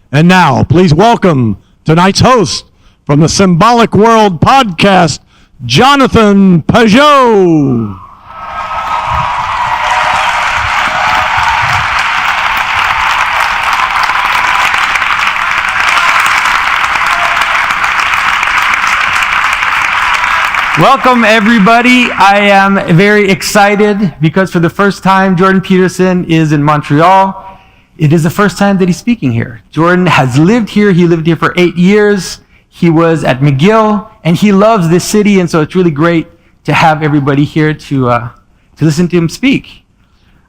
And now, please welcome tonight's host from the Symbolic World podcast, Jonathan Pageau. Welcome, everybody. I am very excited because for the first time, Jordan Peterson is in Montreal. It is the first time that he's speaking here. Jordan has lived here. He lived here for 8 years. He was at McGill, and he loves this city, and so it's really great to have everybody here to listen to him speak.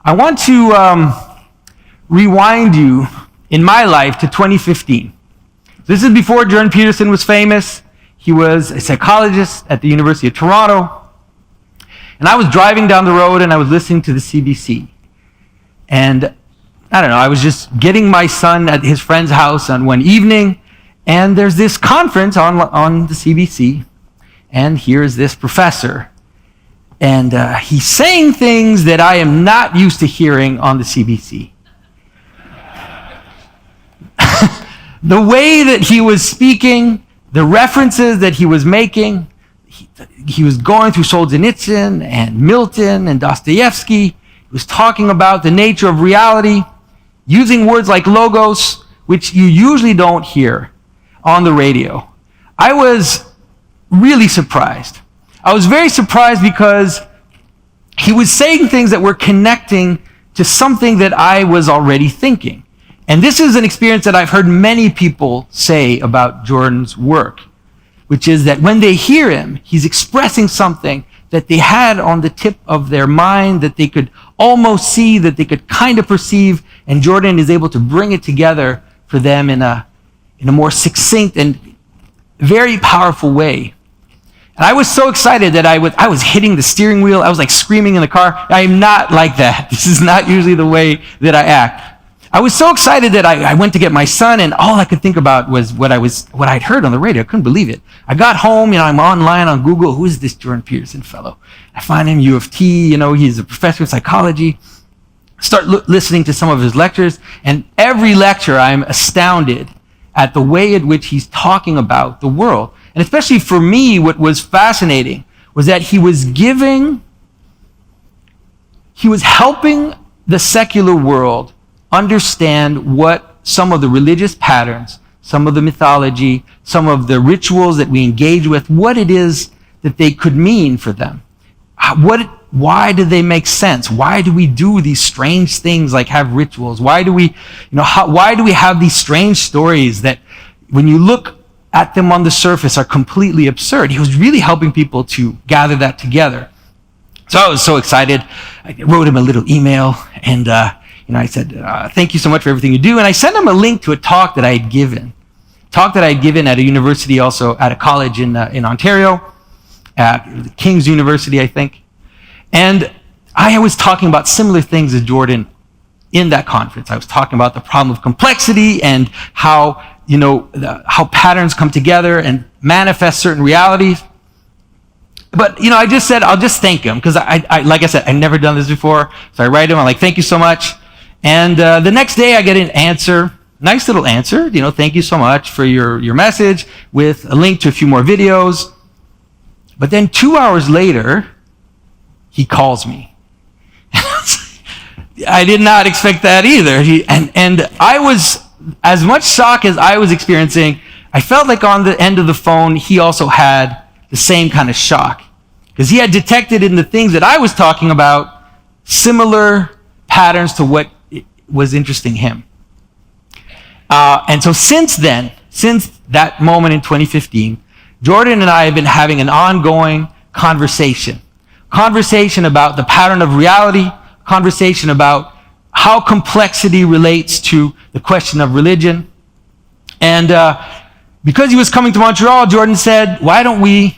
I want to rewind you in my life to 2015. This is before Jordan Peterson was famous. He was a psychologist at the University of Toronto. And I was driving down the road and I was listening to the CBC. And I don't know, I was just getting my son at his friend's house on one evening, and there's this conference on the CBC, and here's this professor. And he's saying things that I am not used to hearing on the CBC. The way that he was speaking, the references that he was making, he was going through Solzhenitsyn and Milton and Dostoevsky. He was talking about the nature of reality, using words like logos, which you usually don't hear on the radio. I was really surprised. I was very surprised because he was saying things that were connecting to something that I was already thinking. And this is an experience that I've heard many people say about Jordan's work, which is that when they hear him, he's expressing something that they had on the tip of their mind, that they could almost see, that they could kind of perceive, and Jordan is able to bring it together for them in a more succinct and very powerful way. And I was so excited that I was hitting the steering wheel. I was like screaming in the car. I am not like that. This is not usually the way that I act. I was so excited that I went to get my son, and all I could think about was what I'd heard on the radio. I couldn't believe it. I got home, I'm online on Google. Who is this Jordan Peterson fellow? I find him U of T. He's a professor of psychology. Start listening to some of his lectures, and every lecture I'm astounded at the way in which he's talking about the world. And especially for me, what was fascinating was that he was helping the secular world understand what some of the religious patterns, some of the mythology, some of the rituals that we engage with, what it is that they could mean for them. Why do they make sense? Why do we do these strange things like have rituals? Why do we have these strange stories that when you look at them on the surface are completely absurd? He was really helping people to gather that together. So I was so excited. I wrote him a little email, and I said, thank you so much for everything you do. And I sent him a link to a talk that I had given. At a university, also at a college in Ontario, at King's University, I think. And I was talking about similar things as Jordan in that conference. I was talking about the problem of complexity and how patterns come together and manifest certain realities. But, I just said, I'll just thank him, because I like I said, I've never done this before. So I write him, I'm like, thank you so much. And the next day I get an answer, nice little answer, thank you so much for your message, with a link to a few more videos. But then 2 hours later, he calls me. I did not expect that either. And I was, as much shock as I was experiencing, I felt like on the end of the phone, he also had the same kind of shock. Because he had detected in the things that I was talking about similar patterns to what was interesting him. And so since that moment in 2015, Jordan and I have been having an ongoing conversation about the pattern of reality, conversation about how complexity relates to the question of religion. And because he was coming to Montreal, Jordan said, why don't we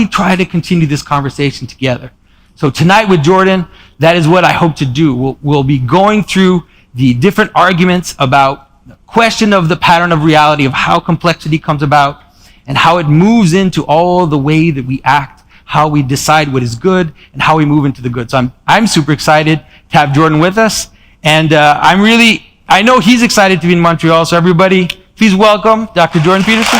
try to continue this conversation together? So tonight with Jordan, that is what I hope to do. We'll be going through the different arguments about the question of the pattern of reality, of how complexity comes about, and how it moves into all the way that we act, how we decide what is good, and how we move into the good. So I'm super excited to have Jordan with us, and I'm really I know he's excited to be in Montreal, so everybody, please welcome Dr. Jordan Peterson.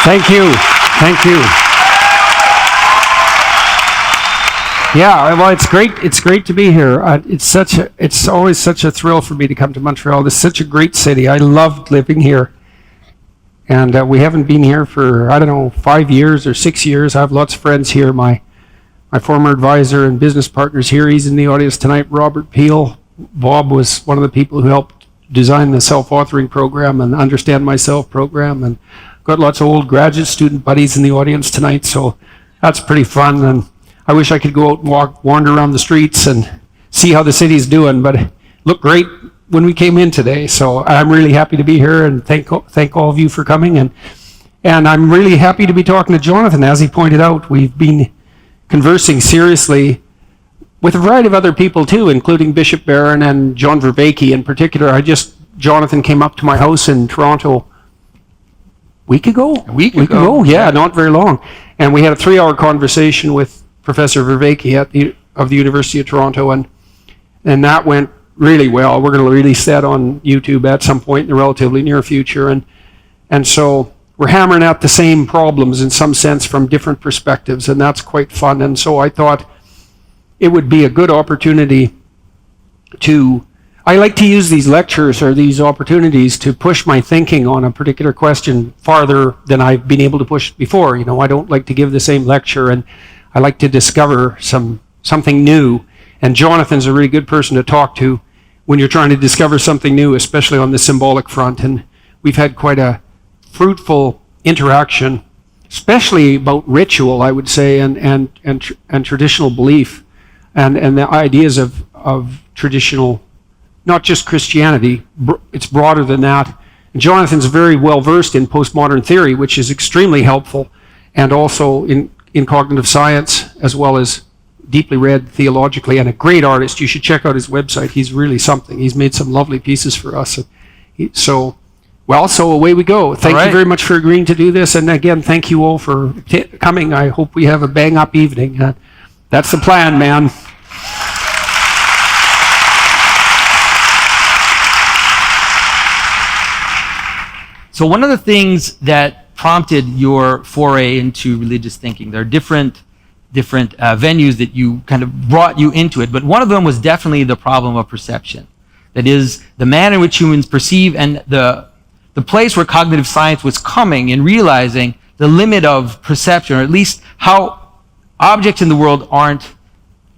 Thank you. Thank you. Yeah, well, it's great. It's great to be here. It's always such a thrill for me to come to Montreal. This is such a great city. I loved living here. And we haven't been here for, 5 years or 6 years. I have lots of friends here. My former advisor and business partner's here. He's in the audience tonight, Robert Peel. Bob was one of the people who helped design the self-authoring program and Understand Myself program. And got lots of old graduate student buddies in the audience tonight, so that's pretty fun. And I wish I could go out and wander around the streets and see how the city's doing, but it looked great when we came in today. So I'm really happy to be here, and thank all of you for coming. And I'm really happy to be talking to Jonathan. As he pointed out, we've been conversing seriously with a variety of other people too, including Bishop Barron and John Vervaeke in particular. Jonathan came up to my house in Toronto a week ago, yeah, not very long. And we had a 3-hour conversation with Professor Vervaeke of the University of Toronto, and that went really well. We're going to release that on YouTube at some point in the relatively near future. And so we're hammering out the same problems in some sense from different perspectives, and that's quite fun. And so I thought it would be a good opportunity I like to use these lectures or these opportunities to push my thinking on a particular question farther than I've been able to push before. I don't like to give the same lecture, and I like to discover something new. And Jonathan's a really good person to talk to when you're trying to discover something new, especially on the symbolic front. And we've had quite a fruitful interaction, especially about ritual, I would say, and traditional belief, and the ideas of traditional, not just Christianity, it's broader than that. And Jonathan's very well versed in postmodern theory, which is extremely helpful, and also in cognitive science, as well as deeply read theologically, and a great artist. You should check out his website. He's really something. He's made some lovely pieces for us. So away we go. Thank you very much for agreeing to do this. And again, thank you all for coming. I hope we have a bang-up evening. That's the plan, man. So one of the things that prompted your foray into religious thinking, there are different venues that you kind of brought you into it, but one of them was definitely the problem of perception. That is, the manner in which humans perceive, and the place where cognitive science was coming and realizing the limit of perception, or at least how objects in the world aren't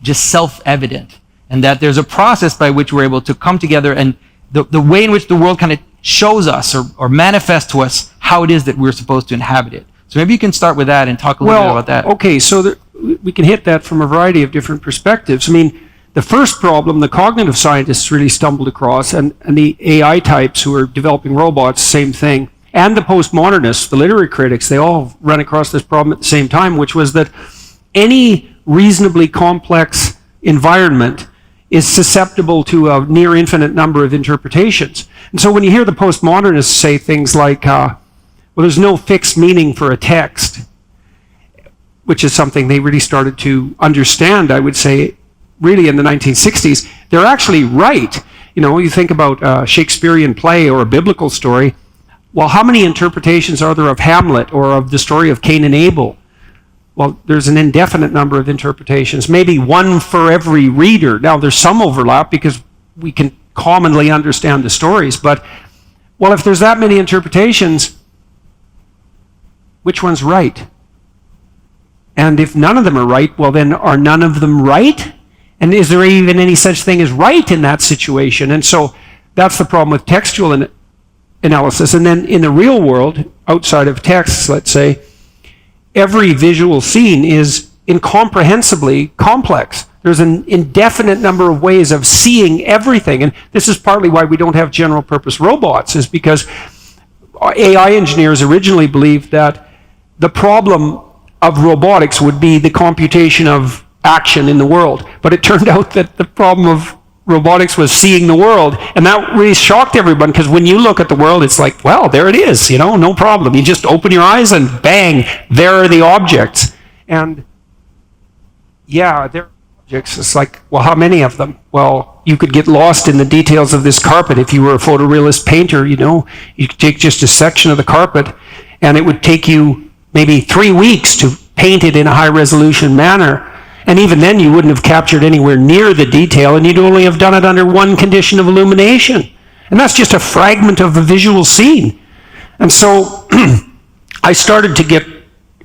just self-evident, and that there's a process by which we're able to come together, and the way in which the world kind of shows us or manifests to us how it is that we're supposed to inhabit it. So maybe you can start with that and talk a little bit about that. Okay, so we can hit that from a variety of different perspectives. I mean, the first problem the cognitive scientists really stumbled across, and the AI types who are developing robots, same thing, and the postmodernists, the literary critics, they all run across this problem at the same time, which was that any reasonably complex environment is susceptible to a near infinite number of interpretations. And so when you hear the postmodernists say things like, well, there's no fixed meaning for a text, which is something they really started to understand, I would say, really in the 1960s, they're actually right. You think about a Shakespearean play or a biblical story, well, how many interpretations are there of Hamlet or of the story of Cain and Abel? Well, there's an indefinite number of interpretations, maybe one for every reader. Now, there's some overlap because we can commonly understand the stories, but, well, if there's that many interpretations, which one's right? And if none of them are right, well, then are none of them right? And is there even any such thing as right in that situation? And so that's the problem with textual analysis. And then in the real world, outside of texts, let's say, every visual scene is incomprehensibly complex. There's an indefinite number of ways of seeing everything. And this is partly why we don't have general purpose robots, is because AI engineers originally believed that the problem of robotics would be the computation of action in the world. But it turned out that the problem of robotics was seeing the world. And that really shocked everyone, because when you look at the world, it's like, well, there it is, no problem. You just open your eyes and bang, there are the objects. And yeah, there are objects. It's like, well, how many of them? Well, you could get lost in the details of this carpet. If you were a photorealist painter, you could take just a section of the carpet, and it would take you maybe 3 weeks to paint it in a high-resolution manner. And even then, you wouldn't have captured anywhere near the detail, and you'd only have done it under one condition of illumination. And that's just a fragment of the visual scene. And so I started to get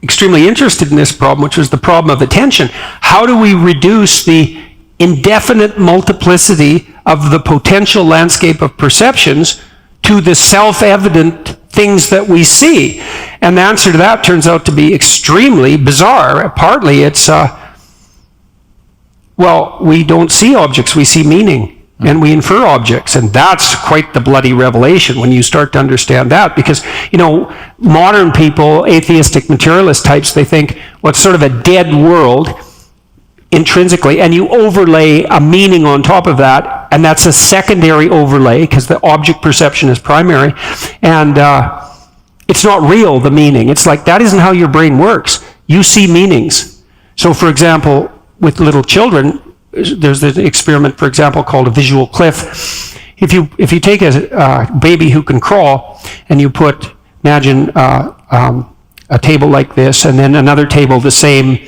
extremely interested in this problem, which was the problem of attention. How do we reduce the indefinite multiplicity of the potential landscape of perceptions to the self-evident things that we see? And the answer to that turns out to be extremely bizarre. Partly it's, we don't see objects, we see meaning, and we infer objects, and that's quite the bloody revelation when you start to understand that, because, modern people, atheistic materialist types, they think, well, it's sort of a dead world intrinsically, and you overlay a meaning on top of that, and that's a secondary overlay, because the object perception is primary, and it's not real, the meaning. It's like, that isn't how your brain works. You see meanings. So, for example, with little children, there's an experiment, for example, called a visual cliff. If you take a baby who can crawl, and you imagine a table like this, and then another table the same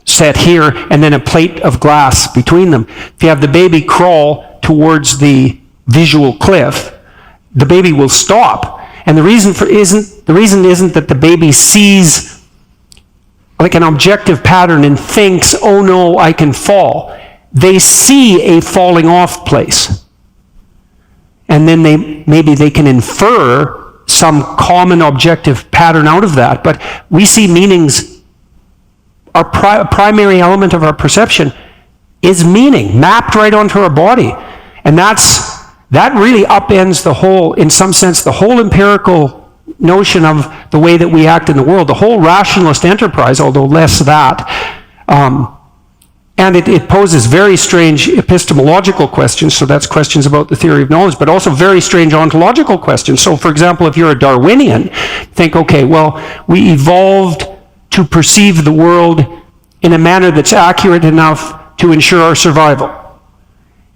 set here, and then a plate of glass between them. If you have the baby crawl towards the visual cliff, the baby will stop. And the reason isn't that the baby sees like an objective pattern and thinks, oh no, I can fall. They see a falling off place. And then maybe they can infer some common objective pattern out of that. But we see meanings, our primary element of our perception is meaning, mapped right onto our body. And that really upends in some sense, the whole empirical notion of the way that we act in the world, the whole rationalist enterprise, although less that. And it poses very strange epistemological questions, so that's questions about the theory of knowledge, but also very strange ontological questions. So, for example, if you're a Darwinian, think, okay, well, we evolved to perceive the world in a manner that's accurate enough to ensure our survival.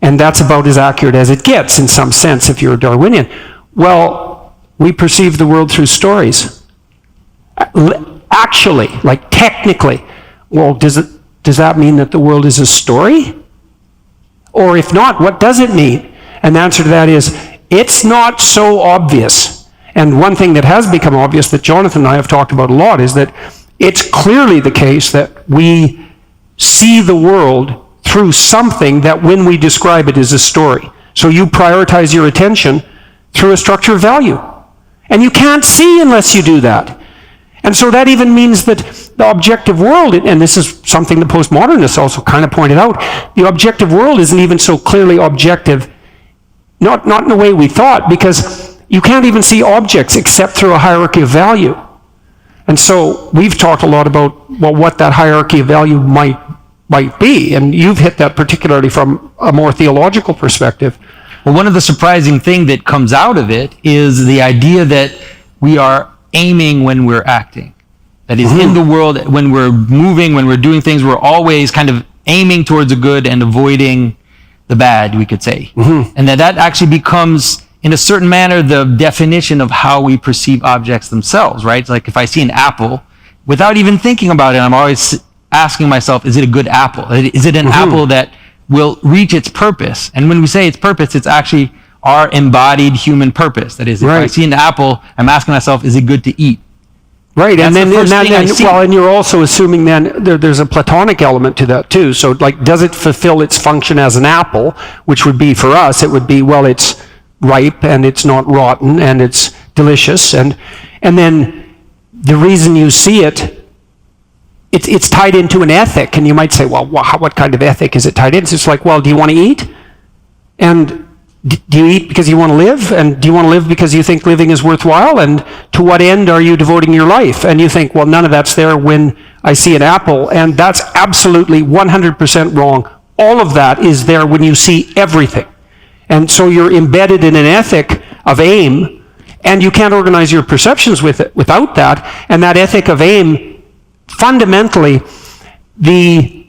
And that's about as accurate as it gets, in some sense, if you're a Darwinian. Well, we perceive the world through stories. Actually, like technically. Well, does that mean that the world is a story? Or if not, what does it mean? And the answer to that is, it's not so obvious. And one thing that has become obvious that Jonathan and I have talked about a lot is that it's clearly the case that we see the world through something that when we describe it is a story. So you prioritize your attention through a structure of value. And you can't see unless you do that. And so that even means that the objective world, and this is something the postmodernists also kind of pointed out, the objective world isn't even so clearly objective, not in the way we thought, because you can't even see objects except through a hierarchy of value. And so we've talked a lot about, well, what that hierarchy of value might be, and you've hit that particularly from a more theological perspective. Well, one of the surprising things that comes out of it is the idea that we are aiming when we're acting. That is, in the world, when we're moving, when we're doing things, we're always kind of aiming towards the good and avoiding the bad, we could say. And that actually becomes, in a certain manner, the definition of how we perceive objects themselves, right? It's like if I see an apple, without even thinking about it, I'm always asking myself, is it a good apple? Is it an apple that will reach its purpose? And when we say its purpose, it's actually our embodied human purpose. That is, if I see an apple, I'm asking myself, is it good to eat? Right, and you're also assuming then there's a Platonic element to that too. So, like, does it fulfill its function as an apple? Which would be, for us, it would be, well, it's ripe and it's not rotten and it's delicious. And then the reason you see it's tied into an ethic. And you might say, well, what kind of ethic is it tied in? So it's like, well, do you want to eat? And Do you eat because you want to live? And do you want to live because you think living is worthwhile? And to what end are you devoting your life? And you think, well, none of that's there when I see an apple. And that's absolutely 100% wrong. All of that is there when you see everything. And so you're embedded in an ethic of aim, and you can't organize your perceptions with it without that. And that ethic of aim, fundamentally, the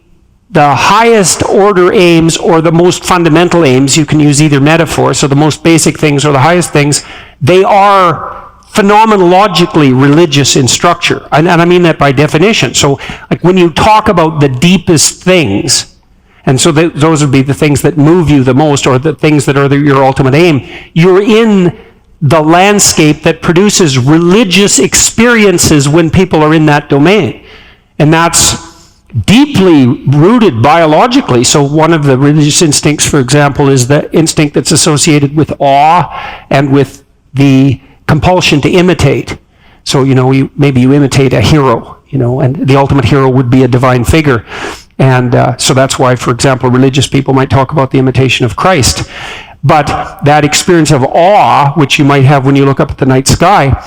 highest order aims, or the most fundamental aims, you can use either metaphor, so the most basic things or the highest things, they are phenomenologically religious in structure. And I mean that by definition. So like when you talk about the deepest things, and so those would be the things that move you the most, or the things that are your ultimate aim, you're in the landscape that produces religious experiences when people are in that domain. And that's deeply rooted biologically. So one of the religious instincts, for example, is the instinct that's associated with awe and with the compulsion to imitate. So, maybe you imitate a hero, and the ultimate hero would be a divine figure. And so that's why, for example, religious people might talk about the imitation of Christ. But that experience of awe, which you might have when you look up at the night sky,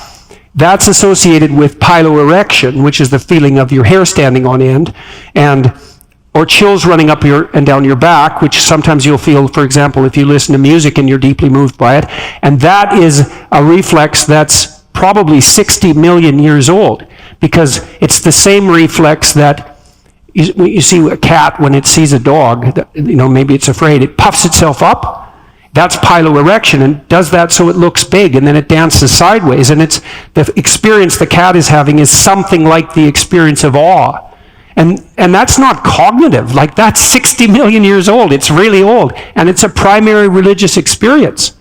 that's associated with piloerection, which is the feeling of your hair standing on end, or chills running up and down your back, which sometimes you'll feel, for example, if you listen to music and you're deeply moved by it. And that is a reflex that's probably 60 million years old, because it's the same reflex that you see a cat when it sees a dog, maybe it's afraid, it puffs itself up. That's piloerection, and does that so it looks big, and then it dances sideways. And it's the experience the cat is having is something like the experience of awe. And that's not cognitive. Like, that's 60 million years old. It's really old. And it's a primary religious experience.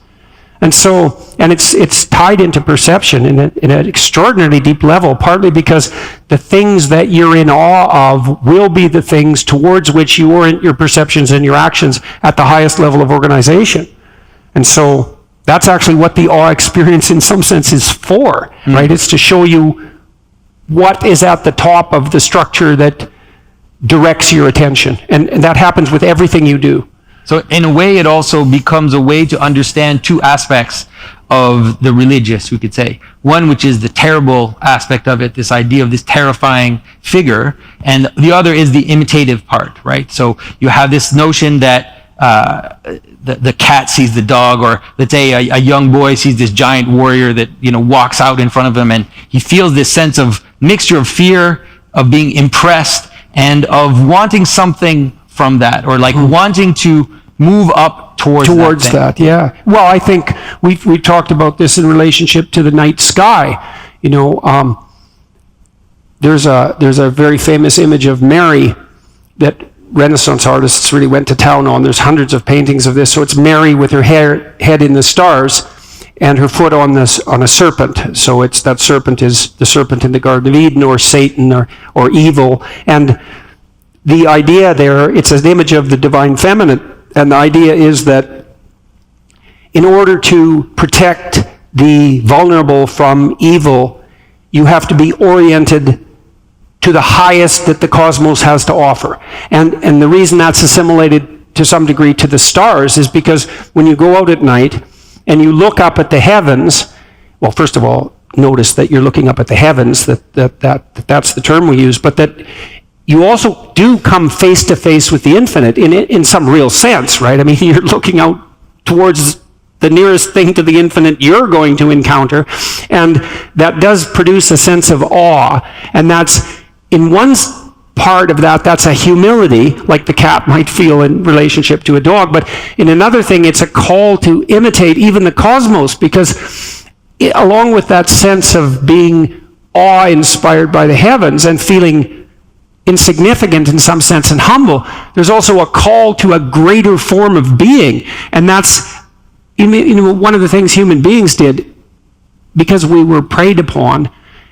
And so, and it's tied into perception in an extraordinarily deep level, partly because the things that you're in awe of will be the things towards which you orient your perceptions and your actions at the highest level of organization. And so that's actually what the awe experience in some sense is for, right? It's to show you what is at the top of the structure that directs your attention. And that happens with everything you do. So in a way, it also becomes a way to understand two aspects of the religious, we could say. One, which is the terrible aspect of it, this idea of this terrifying figure, and the other is the imitative part, right? So you have this notion that the cat sees the dog, or let's say a young boy sees this giant warrior that walks out in front of him, and he feels this sense of mixture of fear, of being impressed, and of wanting something from that, or like wanting to move up towards that. Yeah. Well, I think we talked about this in relationship to the night sky. There's a very famous image of Mary that Renaissance artists really went to town on. There's hundreds of paintings of this. So it's Mary with her head in the stars and her foot on a serpent. So it's that serpent is the serpent in the Garden of Eden, or Satan, or evil. And the idea there, it's an image of the divine feminine. And the idea is that in order to protect the vulnerable from evil, you have to be oriented to the highest that the cosmos has to offer. And the reason that's assimilated to some degree to the stars is because when you go out at night and you look up at the heavens, well, first of all, notice that you're looking up at the heavens, that's the term we use, but that you also do come face to face with the infinite in some real sense, right? I mean, you're looking out towards the nearest thing to the infinite you're going to encounter, and that does produce a sense of awe. And that's, in one part of that, that's a humility, like the cat might feel in relationship to a dog, but in another thing, it's a call to imitate even the cosmos, because along with that sense of being awe-inspired by the heavens and feeling insignificant in some sense and humble, there's also a call to a greater form of being. And that's one of the things human beings did, because we were preyed upon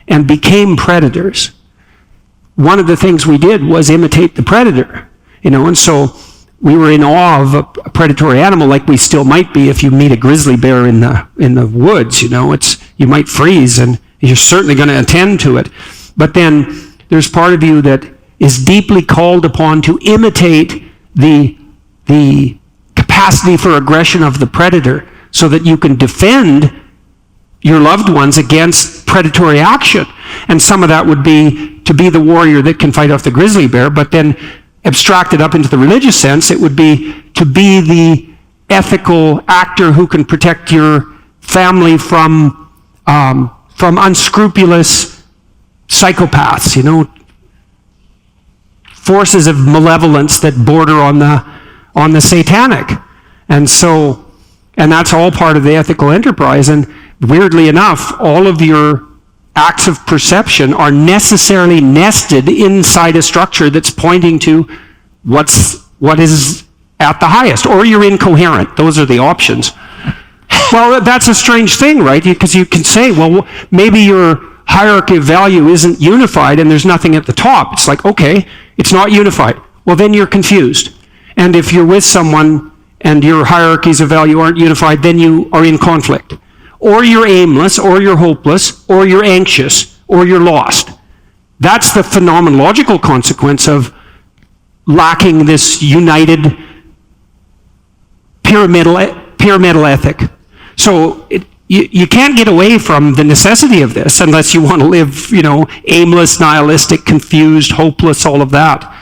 and became predators. One of the things we did was imitate the predator, and so we were in awe of a predatory animal, like we still might be if you meet a grizzly bear in the woods. You might freeze, and you're certainly going to attend to it. But then there's part of you that is deeply called upon to imitate the capacity capacity for aggression of the predator so that you can defend your loved ones against predatory action. And some of that would be to be the warrior that can fight off the grizzly bear, but then abstracted up into the religious sense, it would be to be the ethical actor who can protect your family from unscrupulous psychopaths, forces of malevolence that border on the satanic. And that's all part of the ethical enterprise. And weirdly enough, all of your acts of perception are necessarily nested inside a structure that's pointing to what is at the highest, or you're incoherent. Those are the options. Well, that's a strange thing, right? Because you can say, well, maybe your hierarchy of value isn't unified and there's nothing at the top. It's like, okay, it's not unified. Well, then you're confused. And if you're with someone and your hierarchies of value aren't unified, then you are in conflict. Or you're aimless, or you're hopeless, or you're anxious, or you're lost. That's the phenomenological consequence of lacking this united pyramidal ethic. So you can't get away from the necessity of this unless you want to live, aimless, nihilistic, confused, hopeless, all of that.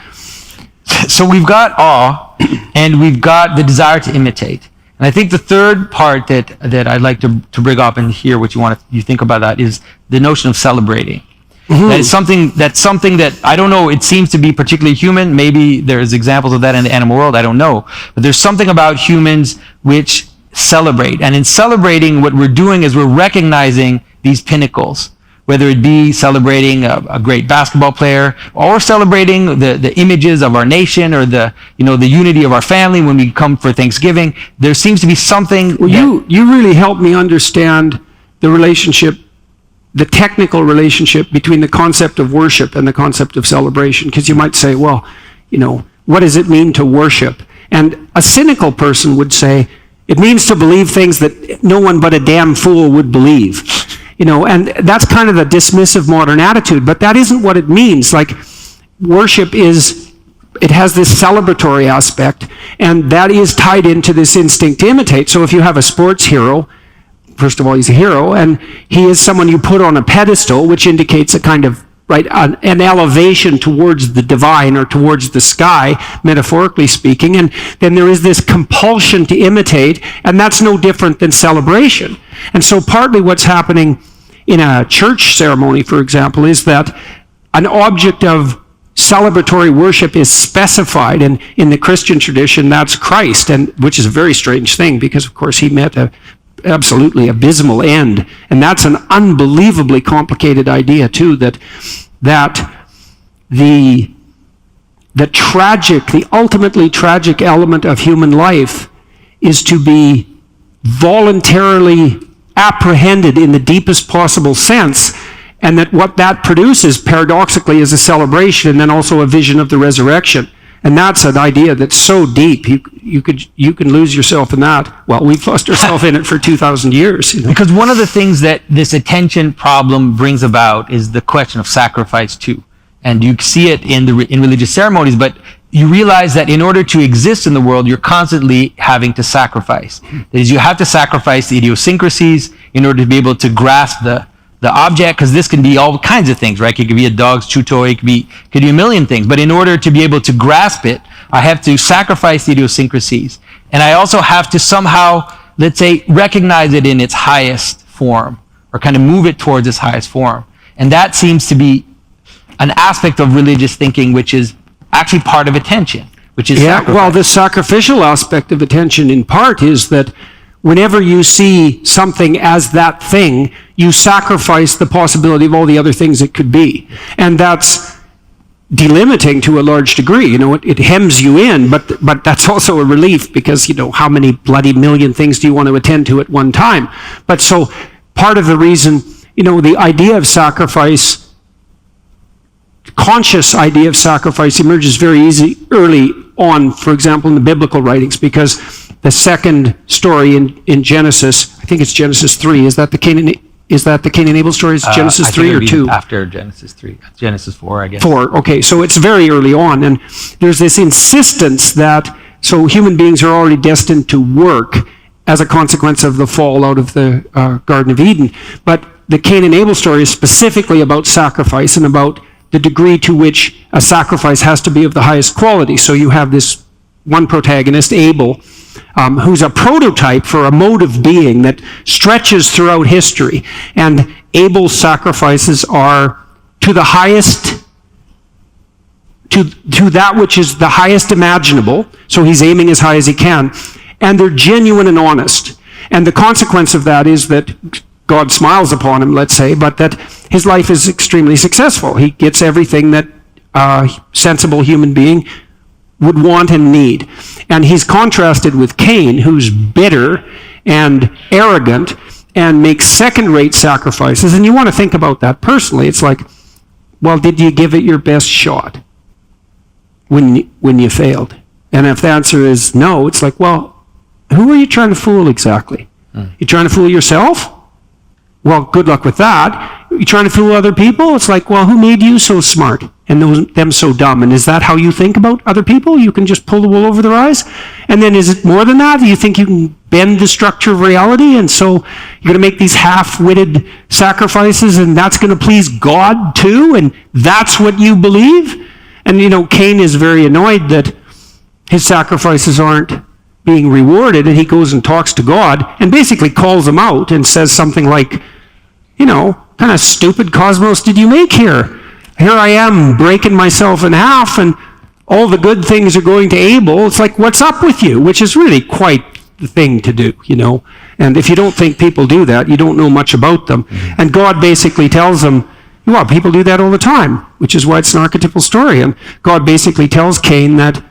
So we've got awe, and we've got the desire to imitate. And I think the third part that I'd like to bring up and hear what you think about that is the notion of celebrating. Mm-hmm. That's something that, I don't know, it seems to be particularly human. Maybe there's examples of that in the animal world, I don't know. But there's something about humans which celebrate. And in celebrating, what we're doing is we're recognizing these pinnacles, whether it be celebrating a great basketball player, or celebrating the images of our nation, or the unity of our family when we come for Thanksgiving. There seems to be something. Well, you really helped me understand the relationship, the technical relationship between the concept of worship and the concept of celebration. Because you might say, well, what does it mean to worship? And a cynical person would say, it means to believe things that no one but a damn fool would believe. And that's kind of the dismissive modern attitude, but that isn't what it means. Like, worship it has this celebratory aspect, and that is tied into this instinct to imitate. So if you have a sports hero, first of all, he's a hero, and he is someone you put on a pedestal, which indicates a kind of, an elevation towards the divine or towards the sky, metaphorically speaking, and then there is this compulsion to imitate, and that's no different than celebration. And so partly what's happening in a church ceremony, for example, is that an object of celebratory worship is specified, and in the Christian tradition, that's Christ, and which is a very strange thing, because of course he met an absolutely abysmal end, and that's an unbelievably complicated idea too, that the ultimately tragic element of human life is to be voluntarily apprehended in the deepest possible sense, and that what that produces paradoxically is a celebration and then also a vision of the resurrection. And that's an idea that's so deep, you can lose yourself in that. Well, we've lost ourselves in it for 2,000 years. Because one of the things that this attention problem brings about is the question of sacrifice too. And you see it in religious ceremonies, but you realize that in order to exist in the world, you're constantly having to sacrifice. That is, you have to sacrifice the idiosyncrasies in order to be able to grasp the object, because this can be all kinds of things, right? It could be a dog's chew toy, it could be a million things. But in order to be able to grasp it, I have to sacrifice the idiosyncrasies. And I also have to somehow, let's say, recognize it in its highest form, or kind of move it towards its highest form. And that seems to be an aspect of religious thinking, which is actually part of attention, which is sacrifice. Well, the sacrificial aspect of attention in part is that whenever you see something as that thing, you sacrifice the possibility of all the other things it could be. And that's delimiting to a large degree. It hems you in, but that's also a relief, because, how many bloody million things do you want to attend to at one time? But so part of the reason, the idea of sacrifice, conscious idea of sacrifice, emerges very early on, for example, in the biblical writings, because the second story in Genesis, I think it's Genesis 3, is that the Cain and Abel story? Is Genesis 3 or 2? After Genesis 3. Genesis 4, I guess. 4, okay. So it's very early on, and there's this insistence that So human beings are already destined to work as a consequence of the fall out of the Garden of Eden. But the Cain and Abel story is specifically about sacrifice and about the degree to which a sacrifice has to be of the highest quality. So you have this one protagonist, Abel, who's a prototype for a mode of being that stretches throughout history. And Abel's sacrifices are to the highest, to that which is the highest imaginable. So he's aiming as high as he can. And they're genuine and honest. And the consequence of that is that God smiles upon him, let's say, but that his life is extremely successful. He gets everything that a sensible human being would want and need. And he's contrasted with Cain, who's bitter and arrogant and makes second-rate sacrifices. And you want to think about that personally. It's like, well, did you give it your best shot when you failed? And if the answer is no, it's like, well, who are you trying to fool exactly? You trying to fool yourself? Well, good luck with that. You trying to fool other people? It's like, well, who made you so smart and them so dumb? And is that how you think about other people? You can just pull the wool over their eyes? And then is it more than that? Do you think you can bend the structure of reality? And so you're going to make these half-witted sacrifices and that's going to please God too? And that's what you believe? And, Cain is very annoyed that his sacrifices aren't being rewarded, and he goes and talks to God and basically calls him out and says something like, kind of stupid cosmos did you make here? Here I am breaking myself in half and all the good things are going to Abel. It's like, what's up with you? Which is really quite the thing to do, And if you don't think people do that, you don't know much about them. Mm-hmm. And God basically tells them, well, people do that all the time, which is why it's an archetypal story. And God basically tells Cain that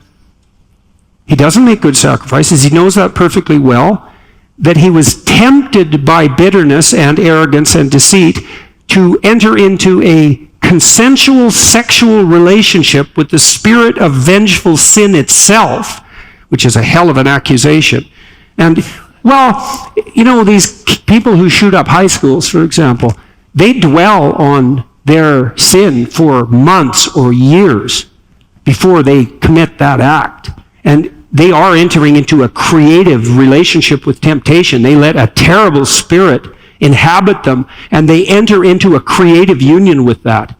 he doesn't make good sacrifices. He knows that perfectly well, that he was tempted by bitterness and arrogance and deceit to enter into a consensual sexual relationship with the spirit of vengeful sin itself, which is a hell of an accusation. And, well, these people who shoot up high schools, for example, they dwell on their sin for months or years before they commit that act. And they are entering into a creative relationship with temptation. They let a terrible spirit inhabit them, and they enter into a creative union with that.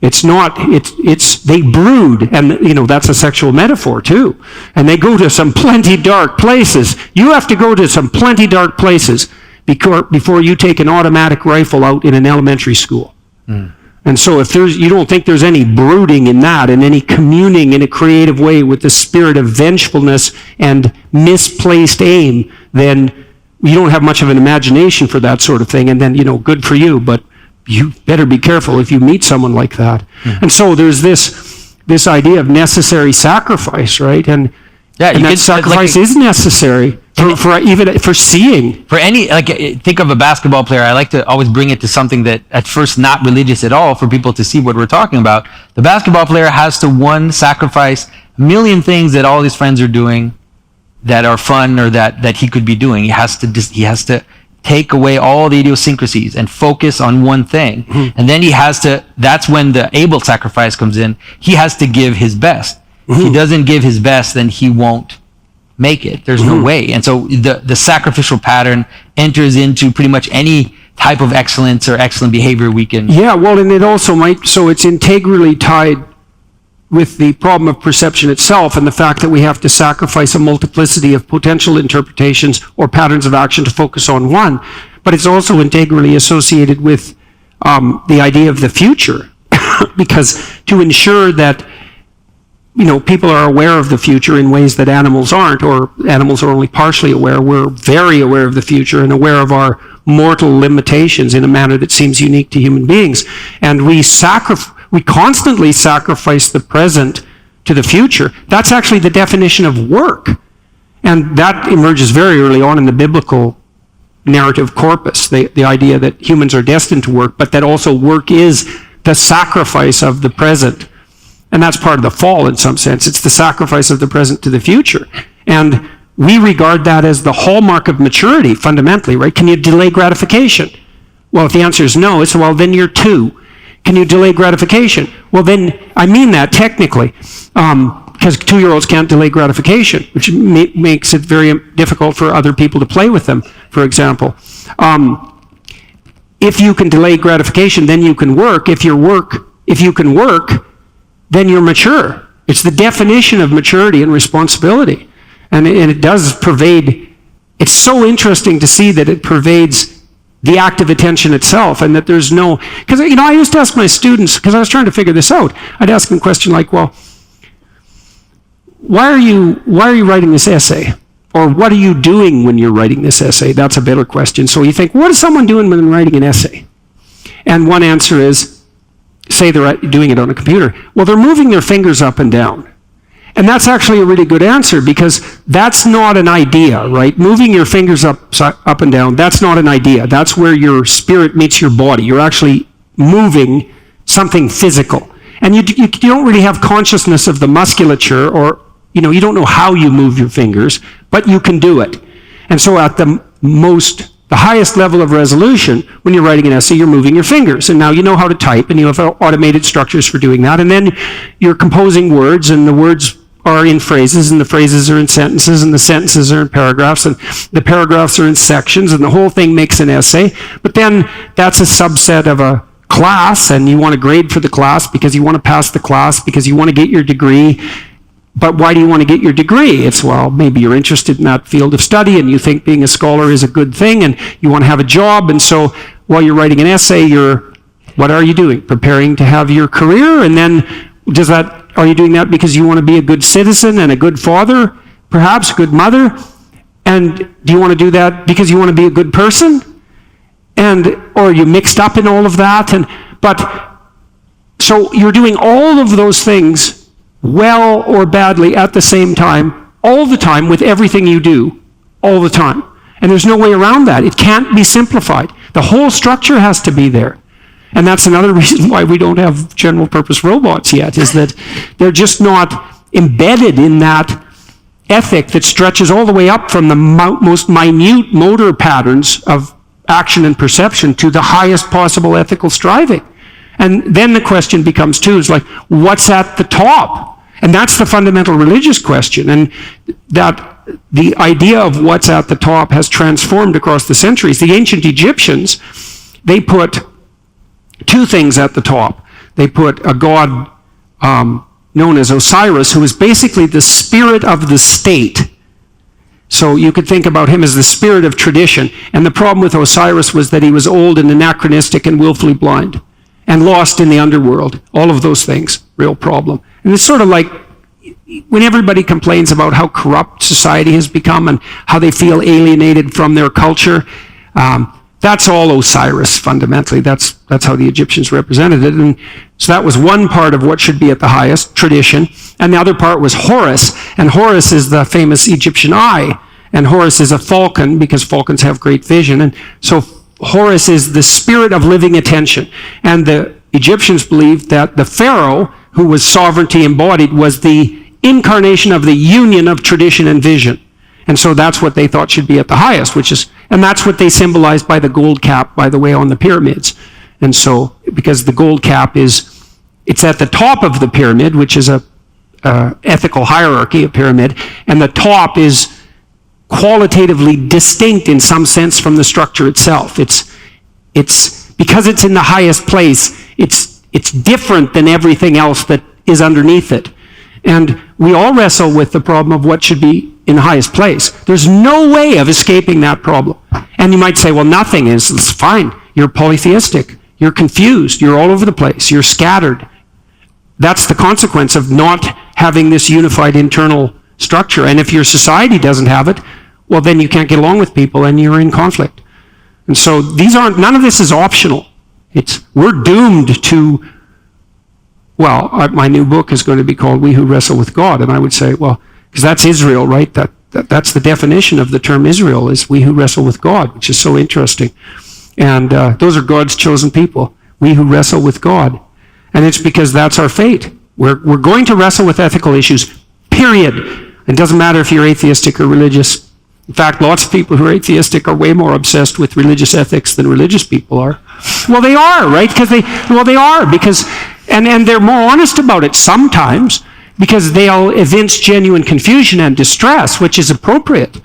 They brood, and that's a sexual metaphor too. And they go to some plenty dark places. You have to go to some plenty dark places before you take an automatic rifle out in an elementary school. Mm. And so if you don't think there's any brooding in that and any communing in a creative way with the spirit of vengefulness and misplaced aim, then you don't have much of an imagination for that sort of thing. And then, good for you, but you better be careful if you meet someone like that. Mm-hmm. And so there's this idea of necessary sacrifice, right? And that sacrifice is necessary for seeing. For any, think of a basketball player. I like to always bring it to something that at first not religious at all for people to see what we're talking about. The basketball player has to sacrifice a million things that all his friends are doing that are fun or that he could be doing. He has to take away all the idiosyncrasies and focus on one thing. Mm-hmm. And then that's when the Abel sacrifice comes in. He has to give his best. Mm-hmm. If he doesn't give his best, then he won't make it. There's no way. And so the sacrificial pattern enters into pretty much any type of excellence or excellent behavior we can. Yeah, well, and it also so it's integrally tied with the problem of perception itself and the fact that we have to sacrifice a multiplicity of potential interpretations or patterns of action to focus on one. But it's also integrally associated with the idea of the future, because to ensure that people are aware of the future in ways that animals aren't, or animals are only partially aware. We're very aware of the future and aware of our mortal limitations in a manner that seems unique to human beings. And we constantly sacrifice the present to the future. That's actually the definition of work. And that emerges very early on in the biblical narrative corpus, the idea that humans are destined to work, but that also work is the sacrifice of the present. And that's part of the fall in some sense. It's the sacrifice of the present to the future. And we regard that as the hallmark of maturity, fundamentally, right? Can you delay gratification? Well, if the answer is no, it's, well, then you're 2. Can you delay gratification? Well, then, I mean that technically. because 2-year-olds can't delay gratification, which makes it very difficult for other people to play with them, for example. If you can delay gratification, then you can work. If you can work, then you're mature. It's the definition of maturity and responsibility. And it does pervade. It's so interesting to see that it pervades the active attention itself, and that there's no, because I used to ask my students, because I was trying to figure this out, I'd ask them a question like, well, why are you writing this essay? Or what are you doing when you're writing this essay? That's a better question. So you think, what is someone doing when they're writing an essay? And one answer is, say they're doing it on a computer. Well, they're moving their fingers up and down. And that's actually a really good answer, because that's not an idea, right? Moving your fingers up and down, that's not an idea. That's where your spirit meets your body. You're actually moving something physical. And you don't really have consciousness of the musculature, or you don't know how you move your fingers, but you can do it. And so at the highest level of resolution, when you're writing an essay, you're moving your fingers. And now you know how to type, and you have automated structures for doing that. And then you're composing words, and the words are in phrases, and the phrases are in sentences, and the sentences are in paragraphs, and the paragraphs are in sections, and the whole thing makes an essay. But then that's a subset of a class, and you want to grade for the class because you want to pass the class, because you want to get your degree. But why do you want to get your degree? It's, well, maybe you're interested in that field of study, and you think being a scholar is a good thing, and you want to have a job. And so while you're writing an essay, what are you doing? Preparing to have your career? And then are you doing that because you want to be a good citizen and a good father, perhaps a good mother? And do you want to do that because you want to be a good person? Or are you mixed up in all of that? So you're doing all of those things well or badly at the same time, all the time, with everything you do, all the time. And there's no way around that. It can't be simplified. The whole structure has to be there. And that's another reason why we don't have general purpose robots yet, is that they're just not embedded in that ethic that stretches all the way up from the most minute motor patterns of action and perception to the highest possible ethical striving. And then the question becomes too, is like, what's at the top? And that's the fundamental religious question. And that the idea of what's at the top has transformed across the centuries. The ancient Egyptians, they put two things at the top. They put a god known as Osiris, who is basically the spirit of the state. So you could think about him as the spirit of tradition. And the problem with Osiris was that he was old and anachronistic and willfully blind and lost in the underworld. All of those things, real problem. And it's sort of like when everybody complains about how corrupt society has become and how they feel alienated from their culture, that's all Osiris, fundamentally. That's how the Egyptians represented it. And so that was one part of what should be at the highest, tradition. And the other part was Horus. And Horus is the famous Egyptian eye. And Horus is a falcon, because falcons have great vision. And so Horus is the spirit of living attention. And the Egyptians believed that the pharaoh, who was sovereignty embodied, was the incarnation of the union of tradition and vision. And so that's what they thought should be at the highest, and that's what they symbolized by the gold cap, by the way, on the pyramids. And so, because the gold cap it's at the top of the pyramid, which is a ethical hierarchy, a pyramid, and the top is qualitatively distinct in some sense from the structure itself. It's because it's in the highest place, it's different than everything else that is underneath it. And we all wrestle with the problem of what should be in the highest place. There's no way of escaping that problem. And you might say, well, nothing is. It's fine. You're polytheistic. You're confused. You're all over the place. You're scattered. That's the consequence of not having this unified internal structure. And if your society doesn't have it, well, then you can't get along with people and you're in conflict. And so none of this is optional. We're doomed to, my new book is going to be called We Who Wrestle with God. And I would say, because that's Israel, right? That's the definition of the term Israel, is we who wrestle with God, which is so interesting. And those are God's chosen people, we who wrestle with God. And it's because that's our fate. We're going to wrestle with ethical issues, period. It doesn't matter if you're atheistic or religious. In fact, lots of people who are atheistic are way more obsessed with religious ethics than religious people are. Well, they are, right? They are, because, and they're more honest about it sometimes. because they'll evince genuine confusion and distress, which is appropriate.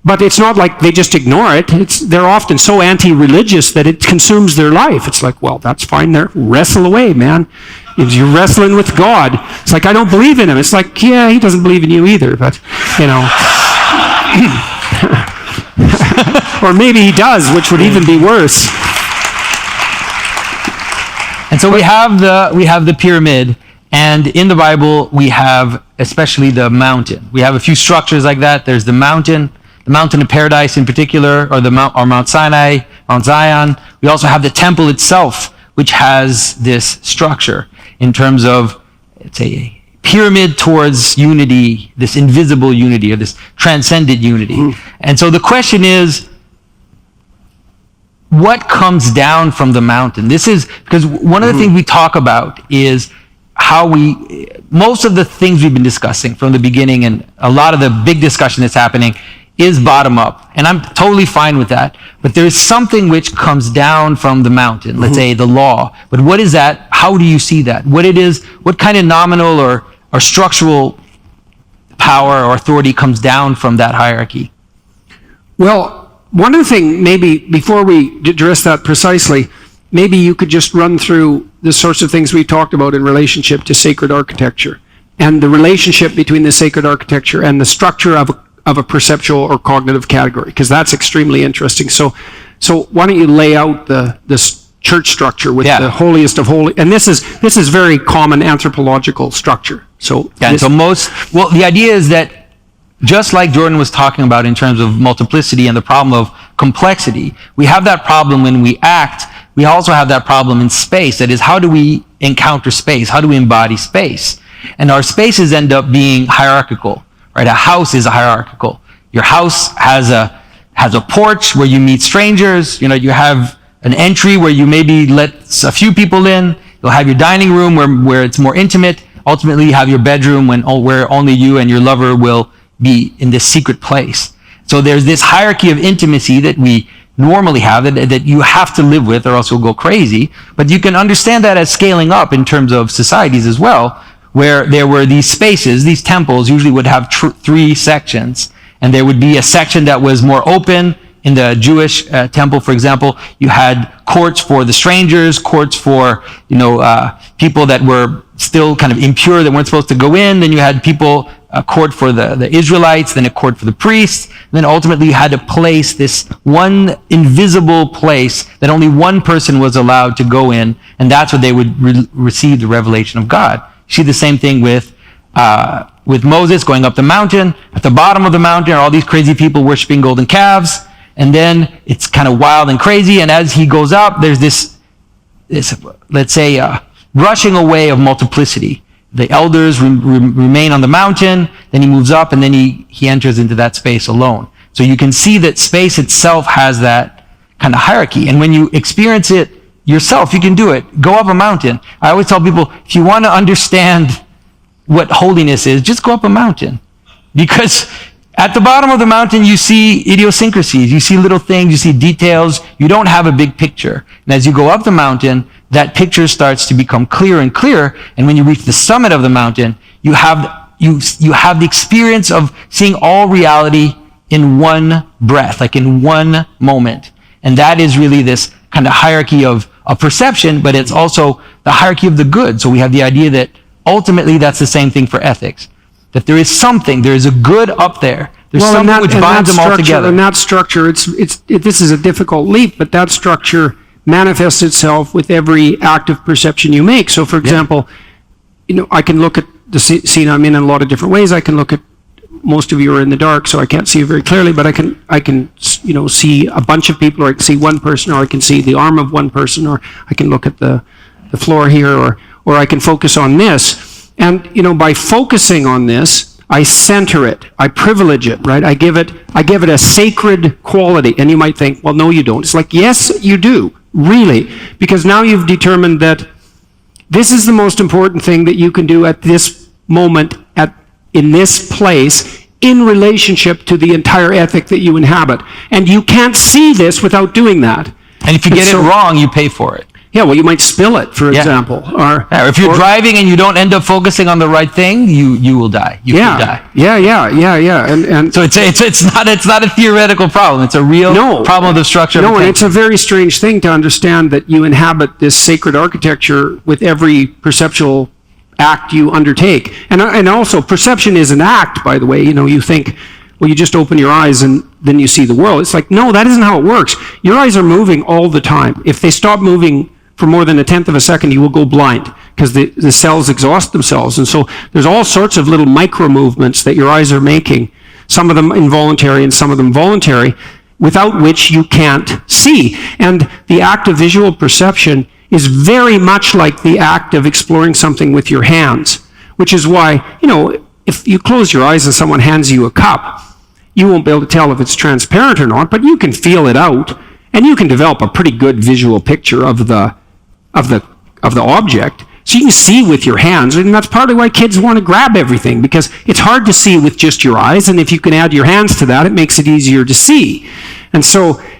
But it's not like they just ignore it. They're often so anti-religious that it consumes their life. It's like, well, that's fine there. Wrestle away, man. You're wrestling with God. It's like, I don't believe in him. It's like, yeah, he doesn't believe in you either. But, you know. Or maybe he does, which would even be worse. And so we have the pyramid. And in the Bible, we have especially the mountain. We have a few structures like that. There's the mountain of paradise in particular, or Mount Sinai, Mount Zion. We also have the temple itself, which has this structure in terms of, it's a pyramid towards unity, this invisible unity, or this transcendent unity. And so the question is, what comes down from the mountain? This is, because one of the things we talk about is how most of the things we've been discussing from the beginning, and a lot of the big discussion that's happening, is bottom up. And I'm totally fine with that. But there's something which comes down from the mountain, let's say the law. But what is that? How do you see that? What it is, what kind of nominal or structural power or authority comes down from that hierarchy? Well, one of the things, maybe before we address that precisely, maybe you could just run through the sorts of things we talked about in relationship to sacred architecture and the relationship between the sacred architecture and the structure of a perceptual or cognitive category, because that's extremely interesting. So why don't you lay out this church structure with the holiest of holy, and this is very common anthropological structure. So the idea is that, just like Jordan was talking about in terms of multiplicity and the problem of complexity, we have that problem when we act. We also have that problem in space. That is, how do we encounter space? How do we embody space? And our spaces end up being hierarchical, right? A house is hierarchical. Your house has a porch where you meet strangers. You know, you have an entry where you maybe let a few people in. You'll have your dining room where it's more intimate. Ultimately, you have your bedroom where only you and your lover will be in this secret place. So there's this hierarchy of intimacy that we normally have, that you have to live with, or else you'll go crazy. But you can understand that as scaling up in terms of societies as well, where there were these spaces. These temples usually would have three sections, and there would be a section that was more open. In the Jewish temple, for example, you had courts for the strangers, courts for people that were still kind of impure, that weren't supposed to go in. Then you had a court for the Israelites, then a court for the priests. And then ultimately you had to place this one invisible place that only one person was allowed to go in, and that's where they would receive the revelation of God. You see the same thing with Moses going up the mountain. At the bottom of the mountain are all these crazy people worshiping golden calves. And then it's kind of wild and crazy. And as he goes up, there's this let's say, rushing away of multiplicity. The elders remain on the mountain. Then he moves up, and then he enters into that space alone. So you can see that space itself has that kind of hierarchy. And when you experience it yourself, you can do it. Go up a mountain. I always tell people, if you want to understand what holiness is, just go up a mountain. Because at the bottom of the mountain, you see idiosyncrasies, you see little things, you see details. You don't have a big picture. And as you go up the mountain, that picture starts to become clearer and clearer. And when you reach the summit of the mountain, you have the experience of seeing all reality in one breath, like in one moment. And that is really this kind of hierarchy of perception, but it's also the hierarchy of the good. So we have the idea that ultimately that's the same thing for ethics. That there is a good up there. There's something which binds them all together. And that structure, this is a difficult leap, but that structure manifests itself with every act of perception you make. So, for example, I can look at the scene I'm in a lot of different ways. I can look at, most of you are in the dark, so I can't see you very clearly, but I can see a bunch of people, or I can see one person, or I can see the arm of one person, or I can look at the floor here, or I can focus on this. And, by focusing on this, I center it, I privilege it, right? I give it a sacred quality. And you might think, well, no, you don't. It's like, yes, you do, really. Because now you've determined that this is the most important thing that you can do at this moment, in this place, in relationship to the entire ethic that you inhabit. And you can't see this without doing that. And if you get it wrong, you pay for it. Yeah, well, you might spill it, for example. Or if you're driving and you don't end up focusing on the right thing, you will die. You could die. Yeah. And so it's not a theoretical problem. It's a real problem of the structure of and it's a very strange thing to understand that you inhabit this sacred architecture with every perceptual act you undertake. And also, perception is an act, by the way. You think, well, you just open your eyes and then you see the world. It's like, no, that isn't how it works. Your eyes are moving all the time. If they stop moving for more than 1/10 of a second, you will go blind because the cells exhaust themselves. And so there's all sorts of little micro movements that your eyes are making, some of them involuntary and some of them voluntary, without which you can't see. And the act of visual perception is very much like the act of exploring something with your hands, which is why, if you close your eyes and someone hands you a cup, you won't be able to tell if it's transparent or not, but you can feel it out, and you can develop a pretty good visual picture of the object. So you can see with your hands, and that's partly why kids want to grab everything, because it's hard to see with just your eyes, and if you can add your hands to that, it makes it easier to see.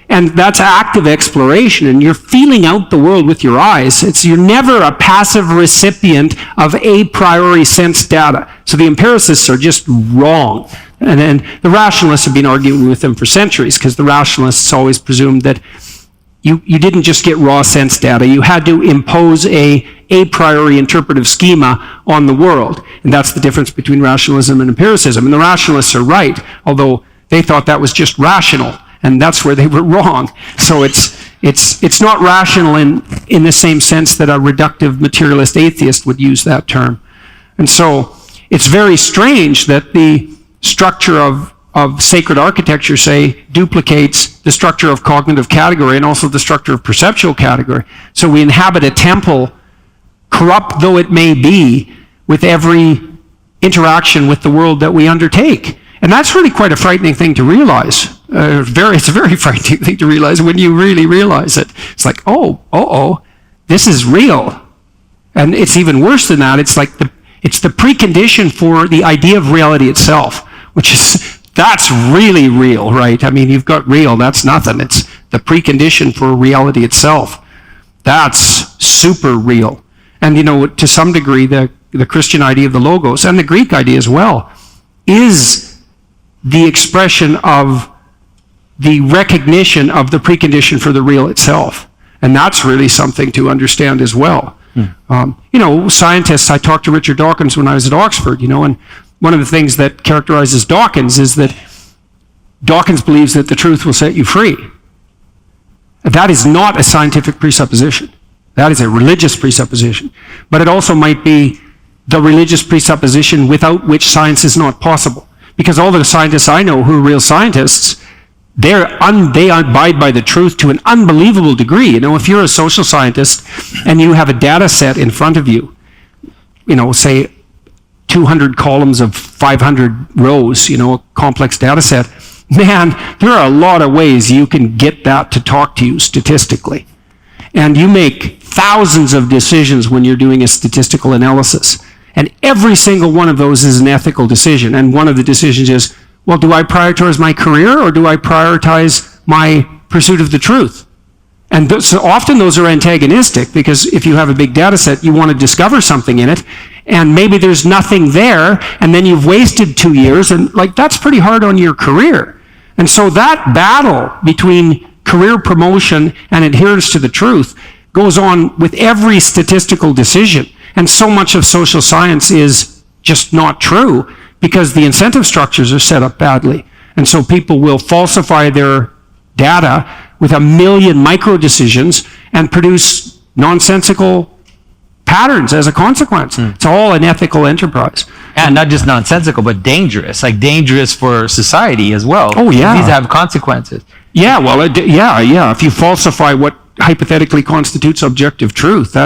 And that's active exploration, and you're feeling out the world with your eyes. You're never a passive recipient of a priori sense data. So the empiricists are just wrong. And then the rationalists have been arguing with them for centuries, because the rationalists always presumed that you didn't just get raw sense data. You had to impose a priori interpretive schema on the world. And that's the difference between rationalism and empiricism. And the rationalists are right, although they thought that was just rational. And that's where they were wrong. So it's not rational in the same sense that a reductive materialist atheist would use that term. And so it's very strange that the structure of sacred architecture, say, duplicates the structure of cognitive category and also the structure of perceptual category. So we inhabit a temple, corrupt though it may be, with every interaction with the world that we undertake. And that's really quite a frightening thing to realize. It's a very frightening thing to realize when you really realize it. It's like, this is real. And it's even worse than that. It's like it's the precondition for the idea of reality itself, that's really real, right? I mean, you've got real, that's nothing. It's the precondition for reality itself. That's super real. And to some degree, the Christian idea of the logos, and the Greek idea as well, is the expression of the recognition of the precondition for the real itself. And that's really something to understand as well. Scientists, I talked to Richard Dawkins when I was at Oxford, and one of the things that characterizes Dawkins is that Dawkins believes that the truth will set you free. That is not a scientific presupposition. That is a religious presupposition. But it also might be the religious presupposition without which science is not possible. Because all the scientists I know who are real scientists, they abide by the truth to an unbelievable degree. If you're a social scientist and you have a data set in front of you, say 200 columns of 500 rows, a complex data set, man, there are a lot of ways you can get that to talk to you statistically. And you make thousands of decisions when you're doing a statistical analysis. And every single one of those is an ethical decision. And one of the decisions is, well, do I prioritize my career or do I prioritize my pursuit of the truth? And so often those are antagonistic, because if you have a big data set, you want to discover something in it, and maybe there's nothing there, and then you've wasted 2 years, and that's pretty hard on your career. And so that battle between career promotion and adherence to the truth goes on with every statistical decision. And so much of social science is just not true because the incentive structures are set up badly. And so people will falsify their data with a million micro decisions and produce nonsensical patterns as a consequence. It's all an ethical enterprise. And not just nonsensical, but dangerous, dangerous for society as well. Oh, yeah. These have consequences. Yeah, well, if you falsify what hypothetically constitutes objective truth,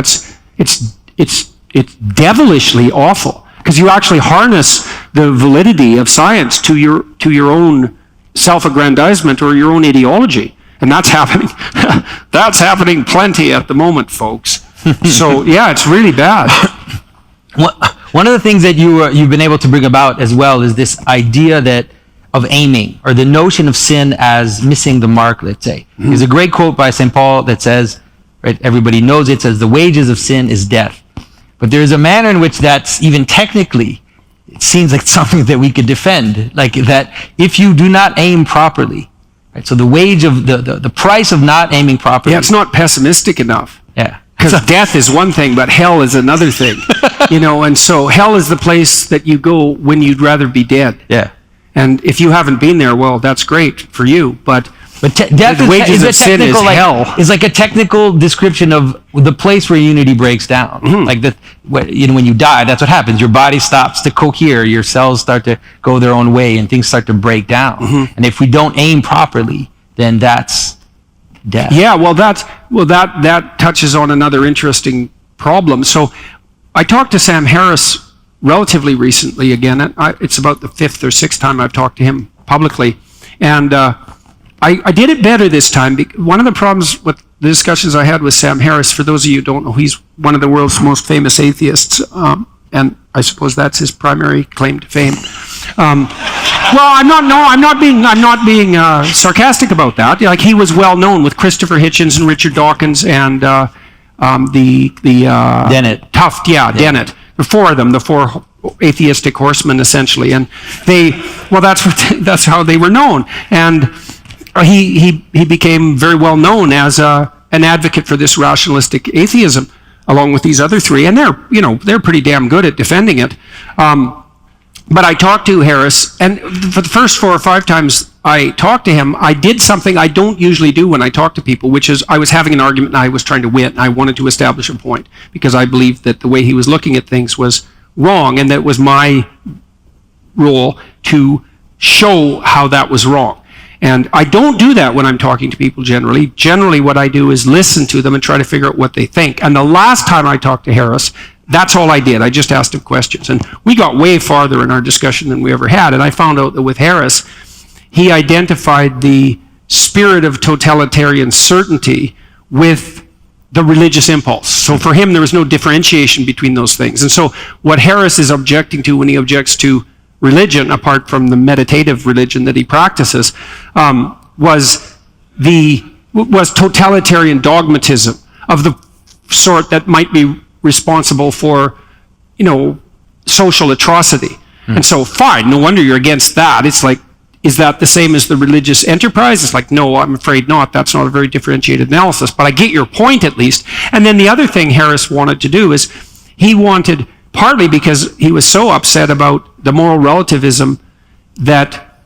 it's devilishly awful, because you actually harness the validity of science to your own self-aggrandizement or your own ideology. And that's happening. That's happening plenty at the moment, folks. So, yeah, it's really bad. One of the things that you've been able to bring about as well is this idea of aiming, or the notion of sin as missing the mark, let's say. There's a great quote by St. Paul that says, right? Everybody knows it says the wages of sin is death. But there's a manner in which that's even technically, it seems like something that we could defend, like that if you do not aim properly, right? So the wage of the price of not aiming properly. Yeah, it's not pessimistic enough. Yeah. Because death is one thing, but hell is another thing. And so hell is the place that you go when you'd rather be dead. Yeah. And if you haven't been there, well, that's great for you. But death the wages of sin is hell. It's like a technical description of the place where unity breaks down. Mm-hmm. Like when you die, that's what happens. Your body stops to cohere. Your cells start to go their own way, and things start to break down. Mm-hmm. And if we don't aim properly, then that's death. Yeah, that touches on another interesting problem. So I talked to Sam Harris relatively recently again. It's about the 5th or 6th time I've talked to him publicly. And I did it better this time. One of the problems with the discussions I had with Sam Harris, for those of you who don't know, he's one of the world's most famous atheists, and I suppose that's his primary claim to fame. Well, I'm not being sarcastic about that. Like, he was well known with Christopher Hitchens and Richard Dawkins and Dennett. Dennett. The four of them, the four atheistic horsemen, essentially, and that's how they were known. And he became very well known as an advocate for this rationalistic atheism, along with these other three, and they're pretty damn good at defending it. But I talked to Harris, and for the first 4 or 5 times I talked to him, I did something I don't usually do when I talk to people, which is I was having an argument and I was trying to win. And I wanted to establish a point because I believed that the way he was looking at things was wrong, and that was my role to show how that was wrong. And I don't do that when I'm talking to people generally. Generally, what I do is listen to them and try to figure out what they think. And the last time I talked to Harris, that's all I did. I just asked him questions. And we got way farther in our discussion than we ever had. And I found out that with Harris, he identified the spirit of totalitarian certainty with the religious impulse. So for him, there was no differentiation between those things. And so what Harris is objecting to when he objects to religion, apart from the meditative religion that he practices, was totalitarian dogmatism of the sort that might be responsible for, social atrocity. And so, fine, no wonder you're against that. It's like, is that the same as the religious enterprise? It's like, no, I'm afraid not. That's not a very differentiated analysis, but I get your point at least. And then the other thing Harris wanted to do is he wanted, partly because he was so upset about the moral relativism that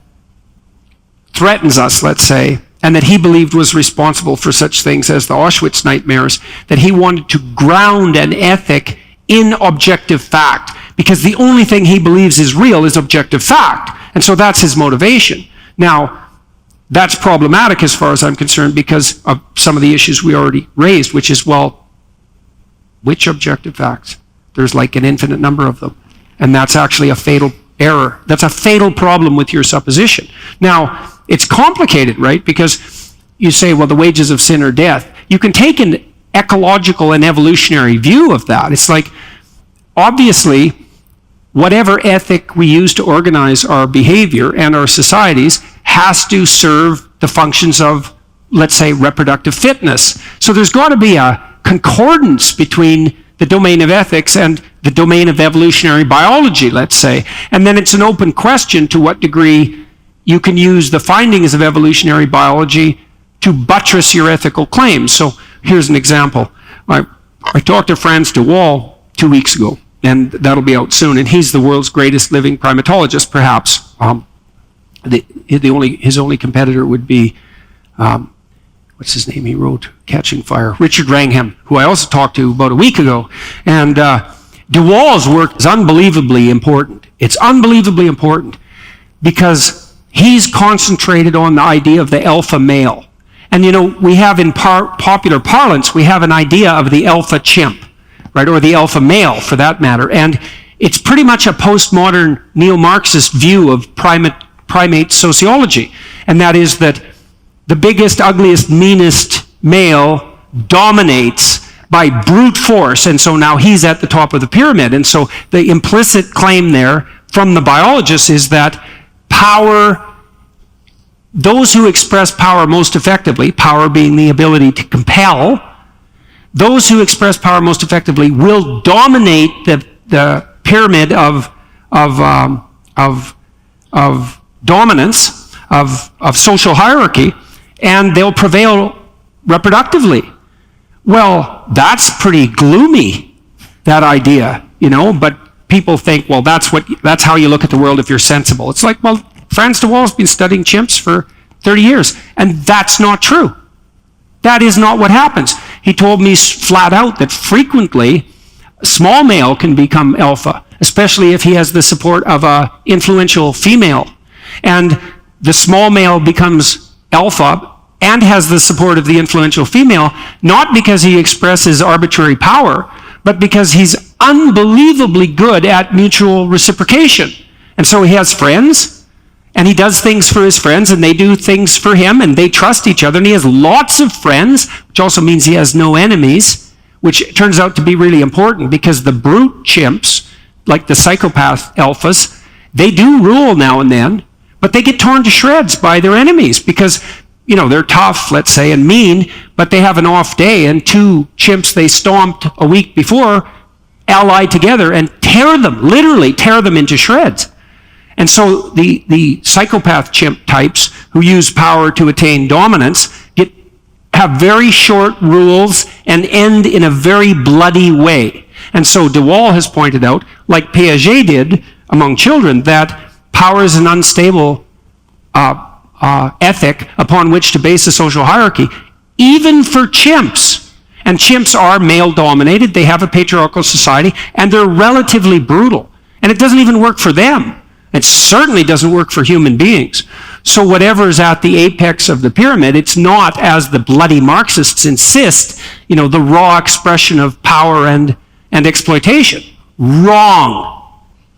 threatens us, let's say, and that he believed was responsible for such things as the Auschwitz nightmares, that he wanted to ground an ethic in objective fact, because the only thing he believes is real is objective fact. And so that's his motivation. Now, that's problematic as far as I'm concerned because of some of the issues we already raised, which is, well, which objective facts? There's like an infinite number of them. And that's actually a fatal error. That's a fatal problem with your supposition. Now, it's complicated, right? Because you say, well, the wages of sin are death. You can take an ecological and evolutionary view of that. It's like, obviously, whatever ethic we use to organize our behavior and our societies has to serve the functions of, let's say, reproductive fitness. So there's got to be a concordance between the domain of ethics and the domain of evolutionary biology, let's say. And then it's an open question to what degree you can use the findings of evolutionary biology to buttress your ethical claims. So here's an example. I talked to Frans de Waal 2 weeks ago, and that'll be out soon. And he's the world's greatest living primatologist, perhaps. His only competitor would be, what's his name? He wrote Catching Fire. Richard Wrangham, who I also talked to about a week ago. And de Waal's work is unbelievably important. It's unbelievably important because he's concentrated on the idea of the alpha male. And we have in popular parlance, we have an idea of the alpha chimp, right? Or the alpha male, for that matter. And it's pretty much a postmodern neo-Marxist view of primate sociology. And that is that the biggest, ugliest, meanest male dominates by brute force. And so now he's at the top of the pyramid. And so the implicit claim there from the biologists is that power, those who express power most effectively, power being the ability to compel, those who express power most effectively will dominate the pyramid of dominance, of social hierarchy, and they'll prevail reproductively. Well, that's pretty gloomy, that idea, but people think, well, that's how you look at the world if you're sensible. It's like, well, Frans de Waal's been studying chimps for 30 years, and that's not true. That is not what happens. He told me flat out that frequently small male can become alpha, especially if he has the support of an influential female. And the small male becomes alpha and has the support of the influential female, not because he expresses arbitrary power, but because he's unbelievably good at mutual reciprocation. And so he has friends, and he does things for his friends, and they do things for him, and they trust each other, and he has lots of friends, which also means he has no enemies, which turns out to be really important, because the brute chimps, like the psychopath alphas, they do rule now and then, but they get torn to shreds by their enemies, because they're tough, let's say, and mean, but they have an off day, and two chimps they stomped a week before ally together and literally tear them into shreds. And so the psychopath chimp types who use power to attain dominance have very short rules and end in a very bloody way. And so de Waal has pointed out, like Pageau did among children, that power is an unstable ethic upon which to base a social hierarchy, even for chimps. And chimps are male-dominated, they have a patriarchal society, and they're relatively brutal. And it doesn't even work for them. It certainly doesn't work for human beings. So whatever is at the apex of the pyramid, it's not, as the bloody Marxists insist, the raw expression of power and exploitation. Wrong.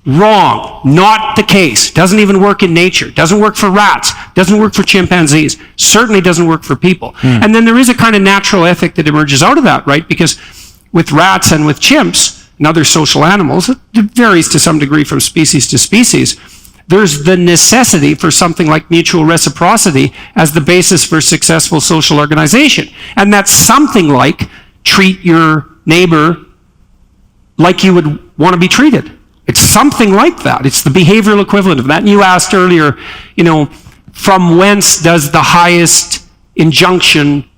Not the case. Doesn't even work in nature. Doesn't work for rats. Doesn't work for chimpanzees. Certainly doesn't work for people. And then there is a kind of natural ethic that emerges out of that, right? Because with rats and with chimps and other social animals, it varies to some degree from species to species, there's the necessity for something like mutual reciprocity as the basis for successful social organization. And that's something like treat your neighbor like you would want to be treated. It's something like that. It's the behavioral equivalent of that. And you asked earlier, from whence does the highest injunction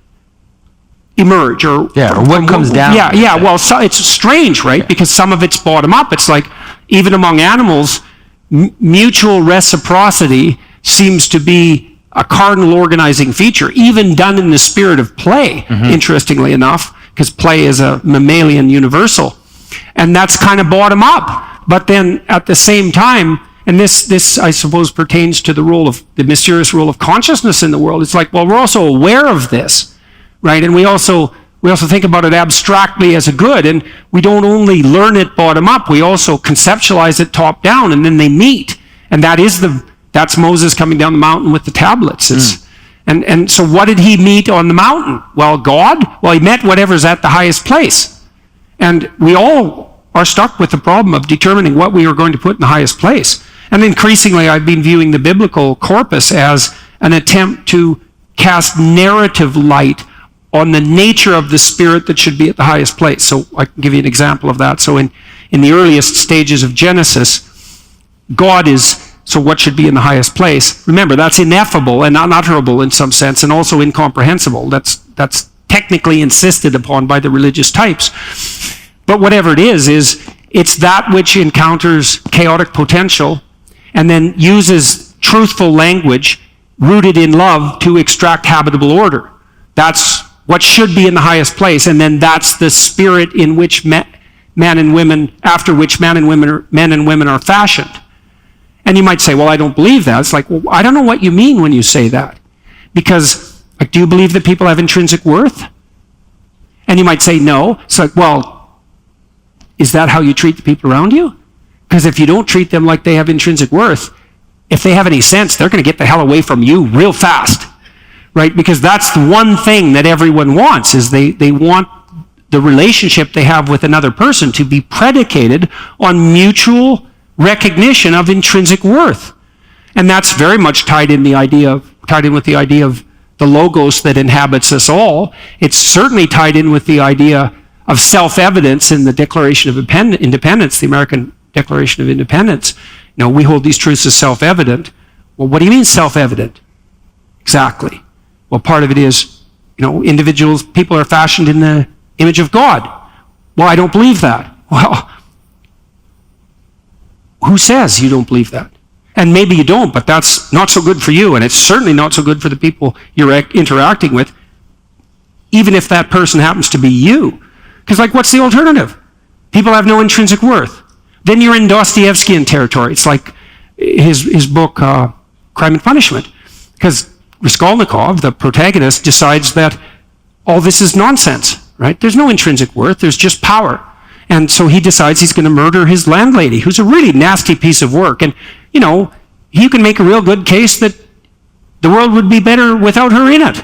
emerge? Or what comes down? Well, it's strange, right? Yeah. Because some of it's bottom up. It's like, even among animals, mutual reciprocity seems to be a cardinal organizing feature, even done in the spirit of play, interestingly enough, because play is a mammalian universal. And that's kind of bottom up. But then at the same time, and this I suppose pertains to the mysterious role of consciousness in the world. It's like, well, we're also aware of this, right? And we also think about it abstractly as a good, and we don't only learn it bottom up, we also conceptualize it top down, and then they meet. And that's Moses coming down the mountain with the tablets. And so what did he meet on the mountain? Well, God? Well, he met whatever's at the highest place. And we all are stuck with the problem of determining what we are going to put in the highest place. And increasingly, I've been viewing the biblical corpus as an attempt to cast narrative light on the nature of the spirit that should be at the highest place. So I can give you an example of that. So in the earliest stages of Genesis, God is, so what should be in the highest place? Remember, that's ineffable and unutterable in some sense, and also incomprehensible. That's technically insisted upon by the religious types. But whatever it is it's that which encounters chaotic potential and then uses truthful language rooted in love to extract habitable order. That's what should be in the highest place, and then that's the spirit in which man and women are fashioned. And you might say, well, I don't believe that. It's like, well, I don't know what you mean when you say that. Because, do you believe that people have intrinsic worth? And you might say, no. It's like, well, is that how you treat the people around you? Because if you don't treat them like they have intrinsic worth, if they have any sense, they're going to get the hell away from you real fast, right? Because that's the one thing that everyone wants, is they want the relationship they have with another person to be predicated on mutual recognition of intrinsic worth. And that's very much tied in with the idea of the logos that inhabits us all. It's certainly tied in with the idea of self-evidence in the Declaration of Independence, the American Declaration of Independence. We hold these truths as self-evident. Well, what do you mean self-evident? Exactly. Well, part of it is, people are fashioned in the image of God. Well, I don't believe that. Well, who says you don't believe that? And maybe you don't, but that's not so good for you, and it's certainly not so good for the people you're interacting with, even if that person happens to be you. Because, what's the alternative? People have no intrinsic worth. Then you're in Dostoevskian territory. It's like his book, Crime and Punishment. Because Raskolnikov, the protagonist, decides that all this is nonsense, right? There's no intrinsic worth, there's just power. And so he decides he's going to murder his landlady, who's a really nasty piece of work. And, you can make a real good case that the world would be better without her in it.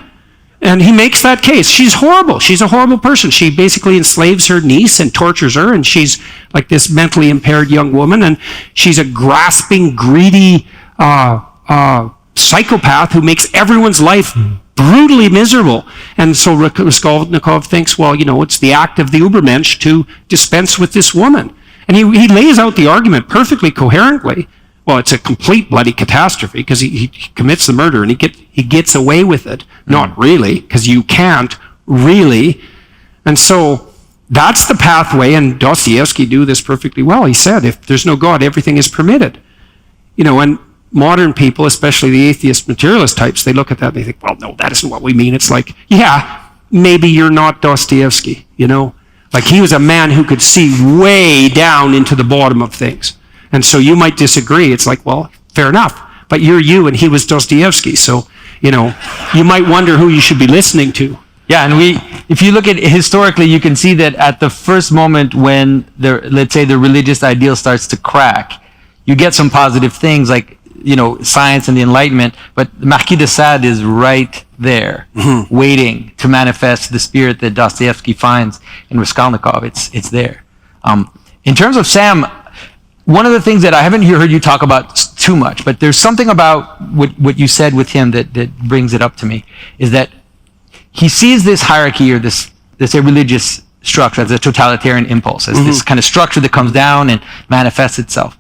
And he makes that case. She's horrible. She's a horrible person. She basically enslaves her niece and tortures her, and she's like this mentally impaired young woman, and she's a grasping, greedy psychopath who makes everyone's life brutally miserable. And so Raskolnikov thinks, well, it's the act of the Übermensch to dispense with this woman. And he lays out the argument perfectly coherently. Well, it's a complete bloody catastrophe because he commits the murder and he gets away with it. Not really, because you can't really. And so that's the pathway, and Dostoevsky knew this perfectly well. He said, if there's no God, everything is permitted. And modern people, especially the atheist materialist types, they look at that and they think, well, no, that isn't what we mean. It's like, yeah, maybe you're not Dostoevsky, Like he was a man who could see way down into the bottom of things. And so you might disagree. It's like, well, fair enough. But you're you and he was Dostoevsky. So, you might wonder who you should be listening to. Yeah, and if you look at it historically, you can see that at the first moment when let's say the religious ideal starts to crack, you get some positive things like, science and the Enlightenment, but the Marquis de Sade is right there, waiting to manifest the spirit that Dostoevsky finds in Raskolnikov. It's there. In terms of Sam, one of the things that I haven't heard you talk about too much, but there's something about what you said with him that brings it up to me, is that he sees this hierarchy or this religious structure as a totalitarian impulse, as this kind of structure that comes down and manifests itself.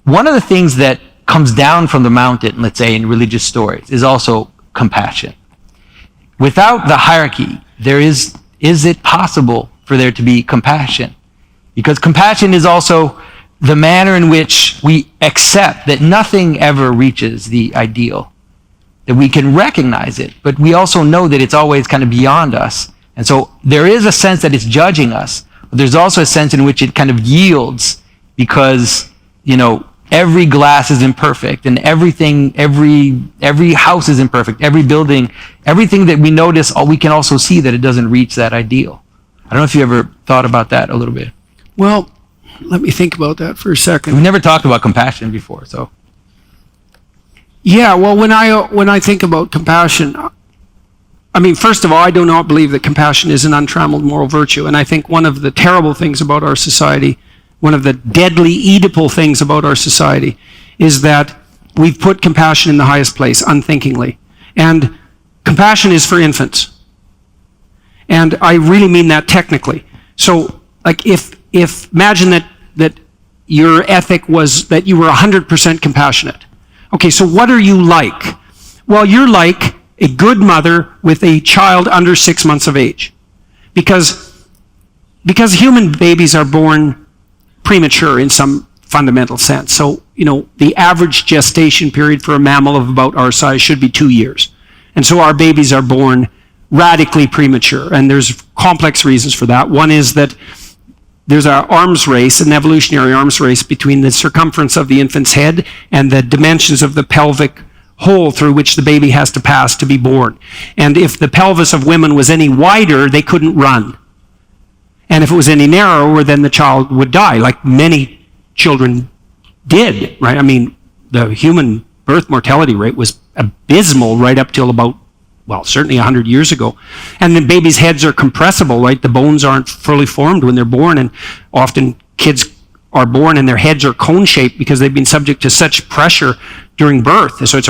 One of the things that comes down from the mountain, let's say in religious stories, is also compassion. Without the hierarchy, is it possible for there to be compassion? Because compassion is also the manner in which we accept that nothing ever reaches the ideal, that we can recognize it, but we also know that it's always kind of beyond us. And so there is a sense that it's judging us, but there's also a sense in which it kind of yields because, every glass is imperfect and everything, every house is imperfect, every building, everything that we notice, we can also see that it doesn't reach that ideal. I don't know if you ever thought about that a little bit. Well, let me think about that for a second. We've never talked about compassion before, so. Yeah, well, when I think about compassion, first of all, I do not believe that compassion is an untrammeled moral virtue. And I think one of the terrible things about our society, one of the deadly Oedipal things about our society, is that we've put compassion in the highest place, unthinkingly. And compassion is for infants. And I really mean that technically. So, if imagine that your ethic was that you were 100% compassionate. Okay, so what are you like? Well, you're like a good mother with a child under 6 months of age. Because human babies are born premature in some fundamental sense. So, the average gestation period for a mammal of about our size should be 2 years. And so our babies are born radically premature. And there's complex reasons for that. One is that there's an evolutionary arms race between the circumference of the infant's head and the dimensions of the pelvic hole through which the baby has to pass to be born. And if the pelvis of women was any wider, they couldn't run. And if it was any narrower, then the child would die, like many children did, right? The human birth mortality rate was abysmal right up till about, certainly 100 years ago. And then babies' heads are compressible, right? The bones aren't fully formed when they're born, and often kids are born and their heads are cone-shaped because they've been subject to such pressure during birth. So it's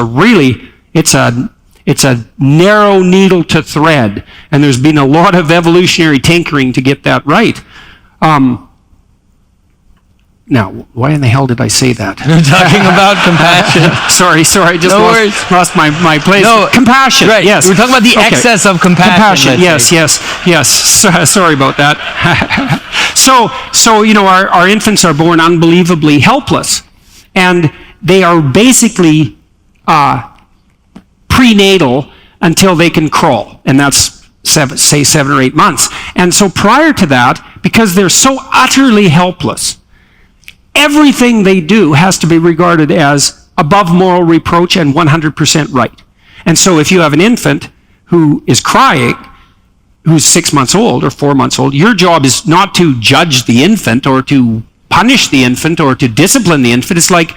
It's a narrow needle to thread, and there's been a lot of evolutionary tinkering to get that right. Now, why in the hell did I say that? We're talking about compassion. sorry, I just lost my place. No, compassion, right. yes. We're talking about the excess of compassion. Yes. Sorry about that. So our infants are born unbelievably helpless, and they are basically prenatal until they can crawl, and that's 7 or 8 months. And so prior to that, because they're so utterly helpless, everything they do has to be regarded as above moral reproach and 100% right. And so if you have an infant who is crying, who's 6 months old or 4 months old, your job is not to judge the infant or to punish the infant or to discipline the infant. It's like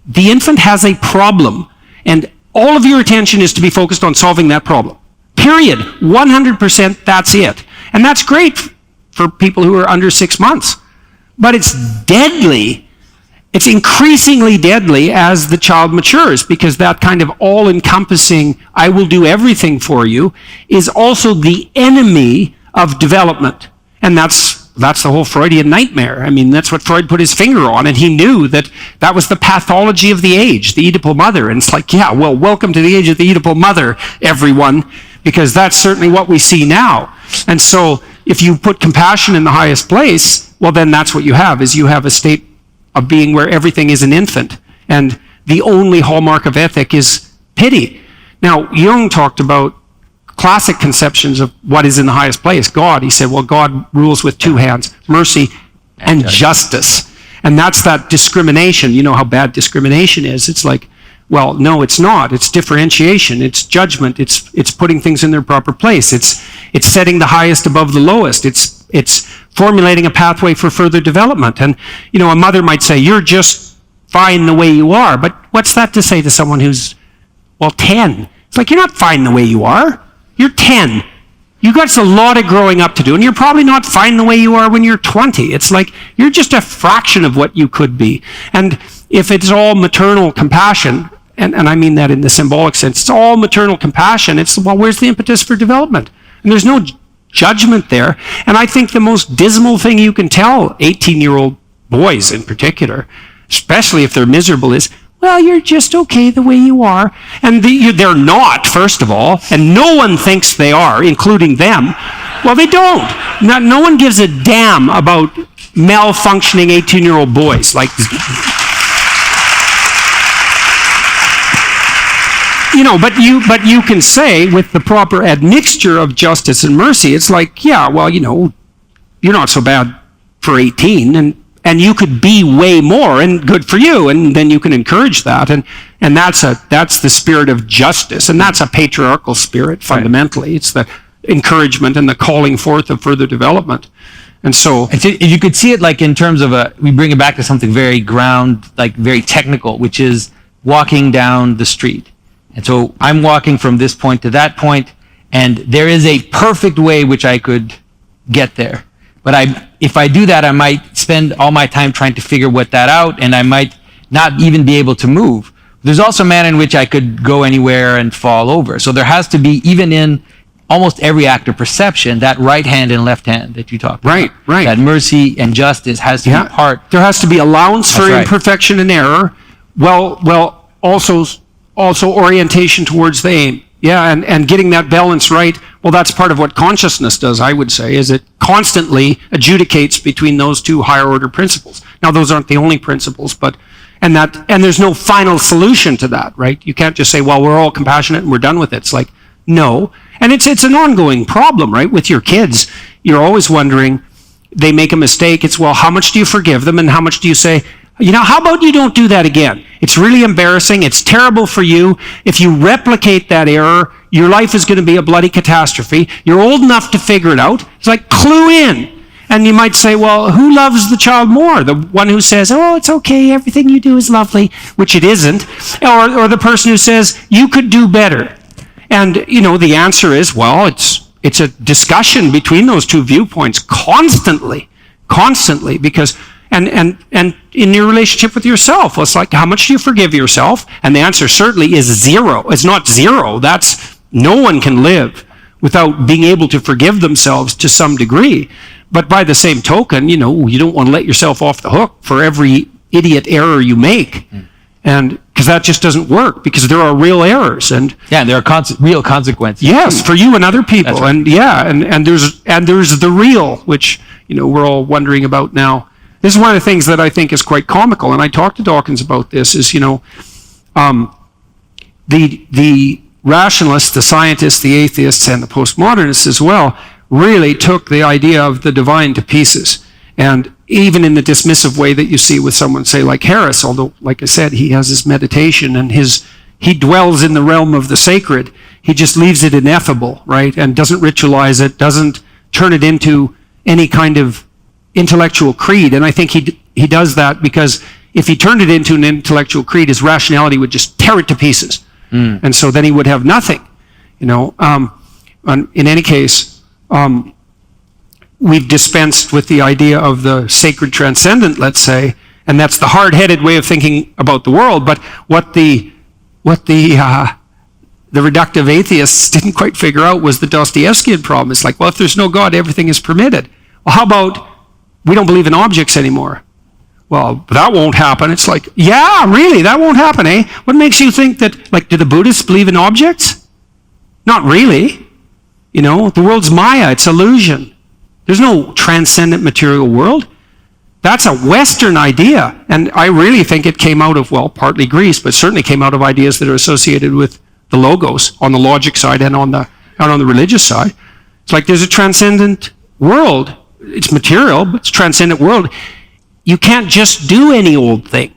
the infant has a problem, and all of your attention is to be focused on solving that problem. Period. 100%, that's it. And that's great for people who are under 6 months. But it's deadly. It's increasingly deadly as the child matures, because that kind of all-encompassing, I will do everything for you, is also the enemy of development. And that's the whole Freudian nightmare. I mean, that's what Freud put his finger on, and he knew that that was the pathology of the age, the Oedipal mother. And it's like, yeah, well, welcome to the age of the Oedipal mother, everyone, because that's certainly what we see now. And so if you put compassion in the highest place, well, then that's what you have, is you have a state of being where everything is an infant. And the only hallmark of ethic is pity. Now, Jung talked about classic conceptions of what is in the highest place. God, he said, well, God rules with 2 hands, mercy and justice. And that's that discrimination. You know how bad discrimination is. It's like, well, no, it's not. It's differentiation. It's judgment. It's putting things in their proper place. It's setting the highest above the lowest. It's formulating a pathway for further development. And, a mother might say, you're just fine the way you are. But what's that to say to someone who's, 10? It's like, you're not fine the way you are. You're 10. You've got a lot of growing up to do, and you're probably not fine the way you are when you're 20. It's like, you're just a fraction of what you could be. And if it's all maternal compassion, and I mean that in the symbolic sense, it's all maternal compassion, it's, where's the impetus for development? And there's no judgment there. And I think the most dismal thing you can tell 18-year-old boys in particular, especially if they're miserable, is, well, you're just okay the way you are. And they're not, first of all, and no one thinks they are, including them. Well, they don't. No one gives a damn about malfunctioning 18-year-old boys. Like, but you can say, with the proper admixture of justice and mercy, it's like, yeah, well, you're not so bad for 18, and you could be way more, and good for you, and then you can encourage that, and that's the spirit of justice, and that's a patriarchal spirit fundamentally. Right. It's the encouragement and the calling forth of further development. And so you could see it like in terms of we bring it back to something very very technical, which is walking down the street. And so I'm walking from this point to that point, and there is a perfect way which I could get there. But if I do that, I might spend all my time trying to figure that out, and I might not even be able to move. There's also a manner in which I could go anywhere and fall over. So there has to be, even in almost every act of perception, that right hand and left hand that you talked about. Right. That mercy and justice has to be part. There has to be allowance for imperfection and error. Well, also orientation towards the aim. Yeah, and getting that balance right, well, that's part of what consciousness does, I would say, is it constantly adjudicates between those two higher order principles. Now, those aren't the only principles, and there's no final solution to that, right? You can't just say, well, we're all compassionate and we're done with it. It's like, no. And it's an ongoing problem, right? With your kids, you're always wondering, they make a mistake, it's, well, how much do you forgive them, and how much do you say, how about you don't do that again? It's really embarrassing. It's terrible for you. If you replicate that error, your life is going to be a bloody catastrophe. You're old enough to figure it out. It's like, clue in. And you might say, well, who loves the child more? The one who says, oh, it's okay, everything you do is lovely, which it isn't. Or the person who says, you could do better. And, the answer is, well, it's a discussion between those two viewpoints constantly, because And in your relationship with yourself, it's like, how much do you forgive yourself? And the answer certainly is 0. It's not 0. No one can live without being able to forgive themselves to some degree. But by the same token, you don't want to let yourself off the hook for every idiot error you make. And because that just doesn't work, because there are real errors, and there are real consequences. Yes, for you and other people. That's right. And there's the real, which we're all wondering about now. This is one of the things that I think is quite comical, and I talked to Dawkins about this. Is the rationalists, the scientists, the atheists, and the postmodernists as well really took the idea of the divine to pieces. And even in the dismissive way that you see with someone, say, like Harris, although, like I said, he has his meditation and he dwells in the realm of the sacred. He just leaves it ineffable, right? And doesn't ritualize it, doesn't turn it into any kind of intellectual creed. And I think he does that because if he turned it into an intellectual creed, his rationality would just tear it to pieces. And so then he would have nothing, in any case, we've dispensed with the idea of the sacred transcendent, let's say, and that's the hard-headed way of thinking about the world. But what the reductive atheists didn't quite figure out was the Dostoevskian problem. It's like, well, if there's no God, everything is permitted. Well, how about we don't believe in objects anymore? Well, that won't happen. It's like, yeah, really, that won't happen, eh? What makes you think that, like, do the Buddhists believe in objects? Not really. The world's Maya, it's illusion. There's no transcendent material world. That's a Western idea. And I really think it came out of, well, partly Greece, but certainly came out of ideas that are associated with the logos on the logic side and on the religious side. It's like there's a transcendent world. It's material, but it's a transcendent world. You can't just do any old thing.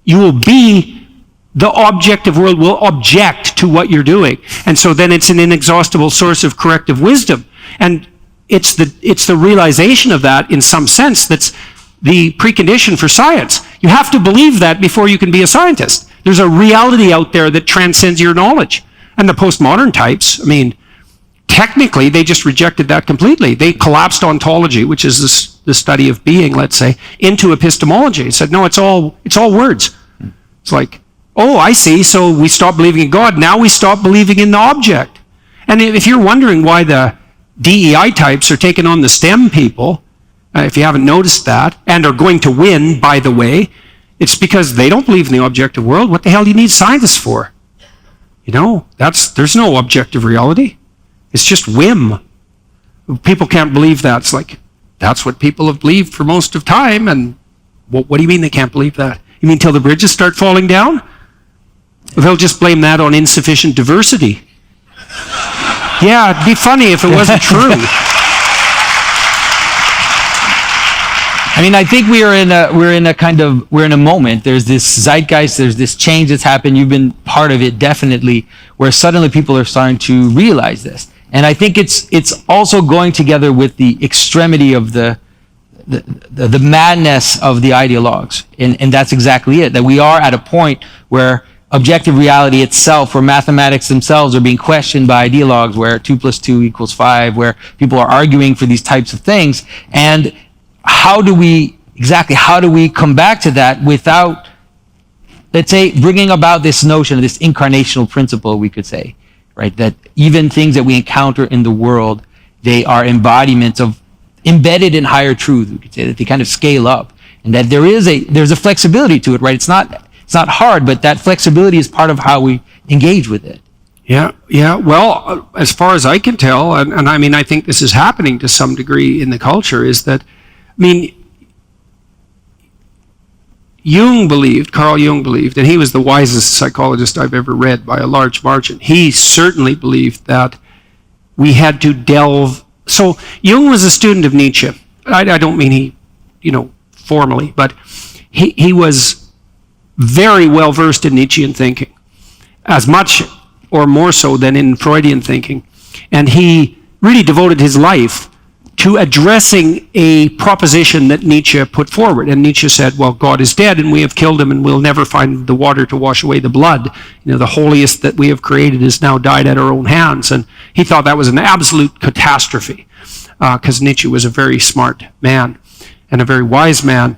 You will be, the objective world will object to what you're doing. And so then it's an inexhaustible source of corrective wisdom. And it's the realization of that, in some sense, that's the precondition for science. You have to believe that before you can be a scientist. There's a reality out there that transcends your knowledge. And the postmodern types, technically, they just rejected that completely. They collapsed ontology, which is the study of being, let's say, into epistemology. It said, no, it's all words. It's like, oh, I see, so we stopped believing in God. Now we stop believing in the object. And if you're wondering why the DEI types are taking on the STEM people, if you haven't noticed that, and are going to win, by the way, it's because they don't believe in the objective world. What the hell do you need scientists for? There's no objective reality. It's just whim. People can't believe that. It's like, that's what people have believed for most of time, and what do you mean they can't believe that? You mean till the bridges start falling down? They'll just blame that on insufficient diversity. Yeah, it'd be funny if it wasn't true. I think we're in a moment. There's this zeitgeist, there's this change that's happened. You've been part of it, definitely, where suddenly people are starting to realize this. And I think it's also going together with the extremity of the madness of the ideologues. And that's exactly it, that we are at a point where objective reality itself, where mathematics themselves are being questioned by ideologues, where 2 + 2 = 5, where people are arguing for these types of things. And how do we come back to that without, let's say, bringing about this notion of this incarnational principle, we could say, right? That even things that we encounter in the world, they are embodiments of embedded in higher truth, we could say, that they kind of scale up. And that there's a flexibility to it, right? It's not hard, but that flexibility is part of how we engage with it. Yeah. Well, as far as I can tell, and I think this is happening to some degree in the culture, is that, Carl Jung believed, and he was the wisest psychologist I've ever read by a large margin. He certainly believed that we had to delve. So Jung was a student of Nietzsche. I don't mean he, formally, but he was very well versed in Nietzschean thinking, as much or more so than in Freudian thinking. And he really devoted his life to addressing a proposition that Nietzsche put forward. And Nietzsche said, well, God is dead and we have killed him and we'll never find the water to wash away the blood. The holiest that we have created has now died at our own hands. And he thought that was an absolute catastrophe, because Nietzsche was a very smart man and a very wise man.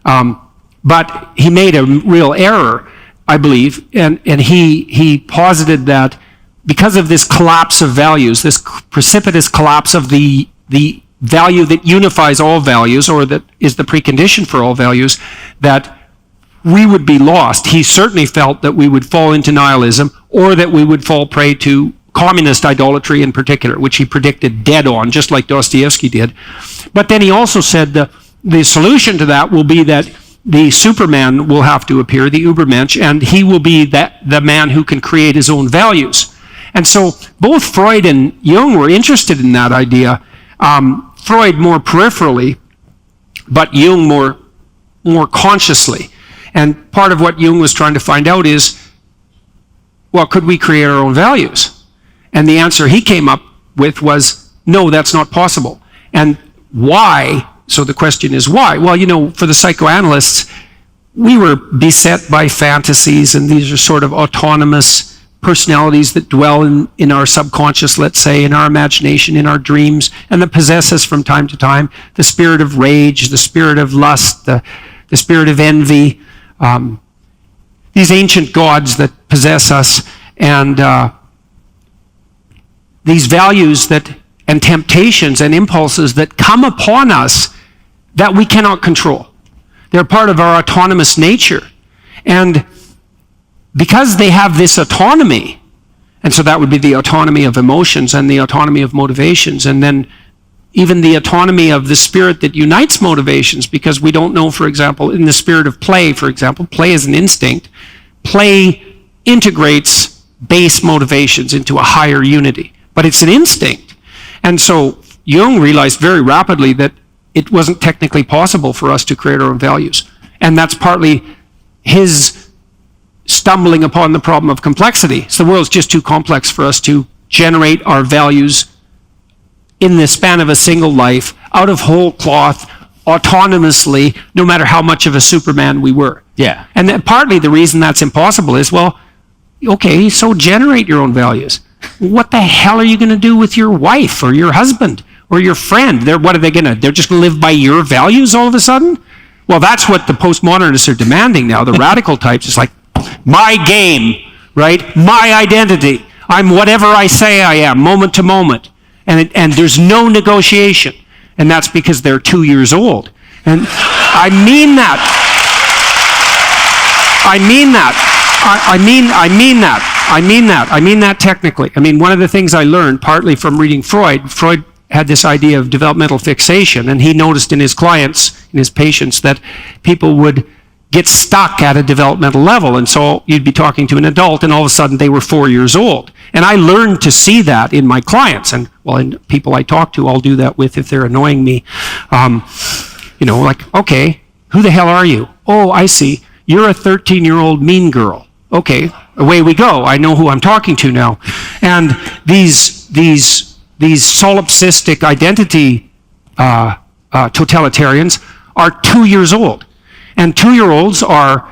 But he made a real error, I believe, and he posited that because of this collapse of values, this precipitous collapse of the value that unifies all values, or that is the precondition for all values, that we would be lost. He certainly felt that we would fall into nihilism, or that we would fall prey to communist idolatry in particular, which he predicted dead on, just like Dostoevsky did. But then he also said the solution to that will be that the Superman will have to appear, the Übermensch, and he will be the man who can create his own values. And so both Freud and Jung were interested in that idea. Freud more peripherally, but Jung more consciously. And part of what Jung was trying to find out is, well, could we create our own values? And the answer he came up with was, no, that's not possible. And why? So the question is why? Well, for the psychoanalysts, we were beset by fantasies, and these are sort of autonomous personalities that dwell in our subconscious, let's say, in our imagination, in our dreams, and that possess us from time to time. The spirit of rage, the spirit of lust, the spirit of envy, these ancient gods that possess us, and these values and temptations and impulses that come upon us that we cannot control. They're part of our autonomous nature. And because they have this autonomy, and so that would be the autonomy of emotions and the autonomy of motivations, and then even the autonomy of the spirit that unites motivations, because we don't know, for example, in the spirit of play, for example, play is an instinct. Play integrates base motivations into a higher unity, but it's an instinct. And so Jung realized very rapidly that it wasn't technically possible for us to create our own values. And that's partly his stumbling upon the problem of complexity. So the world's just too complex for us to generate our values in the span of a single life, out of whole cloth, autonomously, no matter how much of a Superman we were. Yeah. And then partly the reason that's impossible is, well, okay, so generate your own values. What the hell are you going to do with your wife or your husband or your friend? They're just going to live by your values all of a sudden? Well, that's what the postmodernists are demanding now. The radical types, it's like, my game, right? My identity. I'm whatever I say I am, moment to moment. And there's no negotiation. And that's because they're 2 years old. And I mean that. I mean that technically. I mean, one of the things I learned, partly from reading Freud had this idea of developmental fixation, and he noticed in his clients, in his patients, that people would get stuck at a developmental level. And so you'd be talking to an adult, and all of a sudden they were 4 years old. And I learned to see that in my clients, and well, in people I talk to, I'll do that with if they're annoying me. Like, okay, who the hell are you? Oh, I see. You're a 13-year-old mean girl. Okay, away we go. I know who I'm talking to now. And these solipsistic identity totalitarians are 2 years old. And 2-year-olds are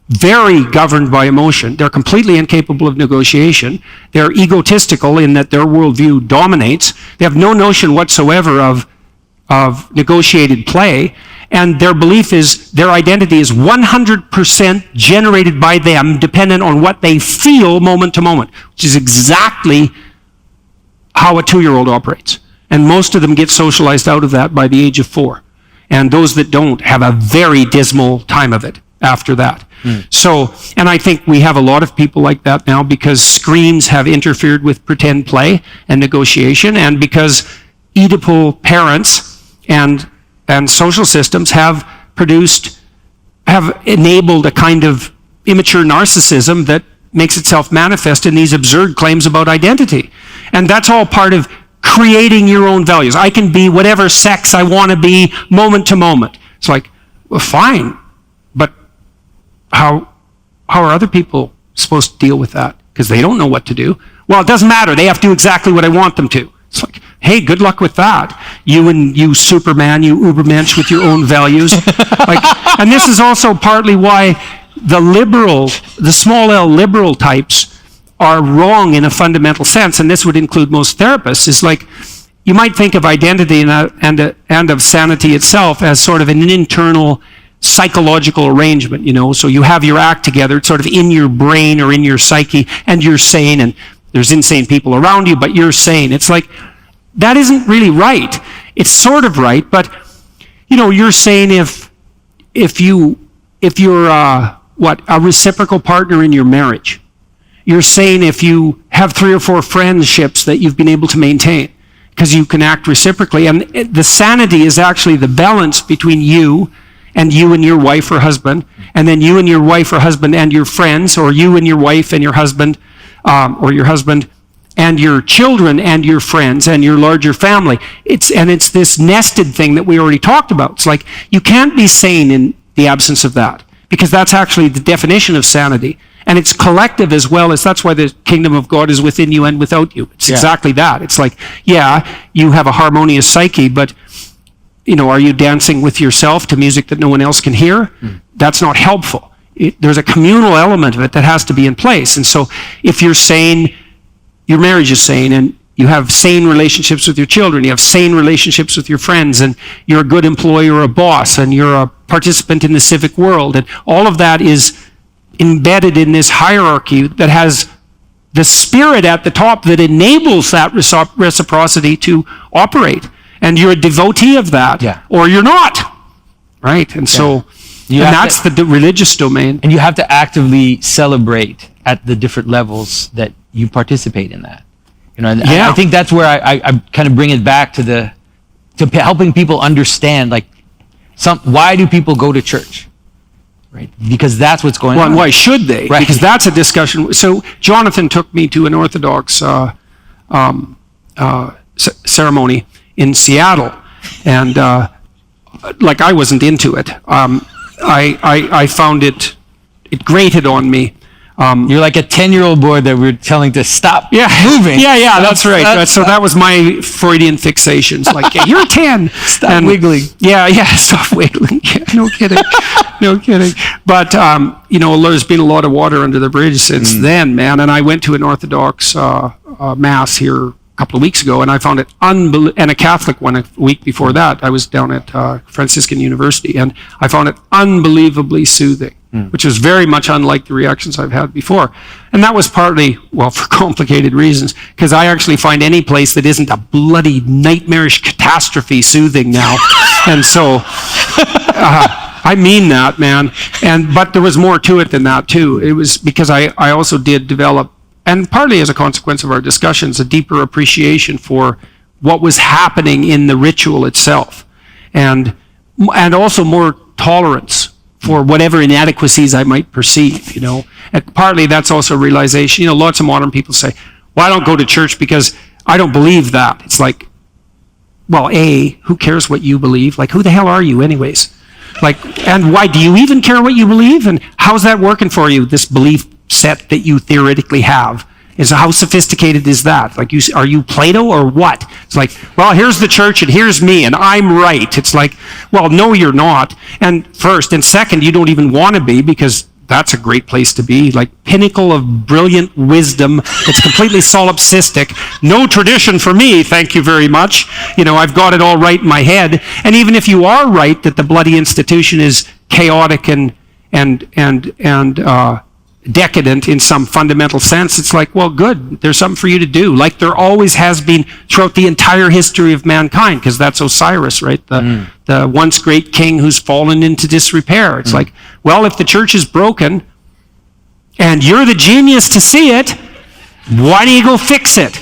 very governed by emotion. They're completely incapable of negotiation. They're egotistical in that their worldview dominates. They have no notion whatsoever of negotiated play. And their belief is, their identity is 100% generated by them, dependent on what they feel moment to moment, which is exactly how a 2-year-old operates. And most of them get socialized out of that by the age of 4. And those that don't have a very dismal time of it after that. So, and I think we have a lot of people like that now because screens have interfered with pretend play and negotiation, and because Oedipal parents and social systems have enabled a kind of immature narcissism that makes itself manifest in these absurd claims about identity. And that's all part of creating your own values. I can be whatever sex I want to be moment to moment. It's like, well, fine, but how are other people supposed to deal with that? Because they don't know what to do. Well, it doesn't matter. They have to do exactly what I want them to. It's like, hey, good luck with that. You Superman, you Übermensch with your own values. And this is also partly why the small L liberal types are wrong in a fundamental sense, and this would include most therapists. It's like, you might think of identity and of sanity itself as sort of an internal psychological arrangement, so you have your act together, it's sort of in your brain or in your psyche, and you're sane, and there's insane people around you, but you're sane. It's like, that isn't really right. It's sort of right, but you're sane if you're a reciprocal partner in your marriage. You're sane if you have 3 or 4 friendships that you've been able to maintain, because you can act reciprocally. And the sanity is actually the balance between you and your wife or husband, and then you and your wife or husband and your friends, or you and your wife and your husband, or your husband and your children and your friends and your larger family. It's this nested thing that we already talked about. It's like, you can't be sane in the absence of that, because that's actually the definition of sanity. And it's collective as well, as that's why the kingdom of God is within you and without you. It's exactly that. It's like, you have a harmonious psyche, but are you dancing with yourself to music that no one else can hear? That's not helpful. There's a communal element of it that has to be in place. And so if you're sane, your marriage is sane, and you have sane relationships with your children, you have sane relationships with your friends, and you're a good employee or a boss, and you're a participant in the civic world, and all of that is embedded in this hierarchy that has the spirit at the top that enables that reciprocity to operate. And you're a devotee of that, or you're not, right? And so, that's the religious domain. And you have to actively celebrate at the different levels that you participate in that. I think that's where I kind of bring it back to helping people understand, like, why do people go to church? Right, because that's what's going on. And why should they? Right. Because that's a discussion. So Jonathan took me to an Orthodox ceremony in Seattle, and I wasn't into it. I found it grated on me. You're like a 10-year-old boy that we're telling to stop moving. That's right. So that was my Freudian fixations. Like, you're 10. Stop wiggling. Stop wiggling. No kidding. But, there's been a lot of water under the bridge since then, man. And I went to an Orthodox mass here a couple of weeks ago, and I found it and a Catholic one a week before that. I was down at Franciscan University, and I found it unbelievably soothing, which was very much unlike the reactions I've had before. And that was partly, for complicated reasons, because I actually find any place that isn't a bloody nightmarish catastrophe soothing now. And so, I mean that, man. But there was more to it than that, too. It was because I also did develop, and partly as a consequence of our discussions, a deeper appreciation for what was happening in the ritual itself, and also more tolerance for whatever inadequacies I might perceive, And partly that's also a realization, lots of modern people say, well, I don't go to church because I don't believe that. It's like, well, who cares what you believe? Like, who the hell are you anyways? Like, and why do you even care what you believe? And how's that working for you, this belief set that you theoretically have? How sophisticated is that? Like, are you Plato or what? It's like, well, here's the church and here's me and I'm right. It's like, well, no, you're not. And first, and second, you don't even want to be, because that's a great place to be. Like, pinnacle of brilliant wisdom. It's completely solipsistic. No tradition for me, thank you very much. I've got it all right in my head. And even if you are right that the bloody institution is chaotic and decadent in some fundamental sense, it's like, well, good, there's something for you to do, like there always has been throughout the entire history of mankind, because that's Osiris, right? The once great king who's fallen into disrepair. It's like, well, if the church is broken and you're the genius to see it, why don't you go fix it?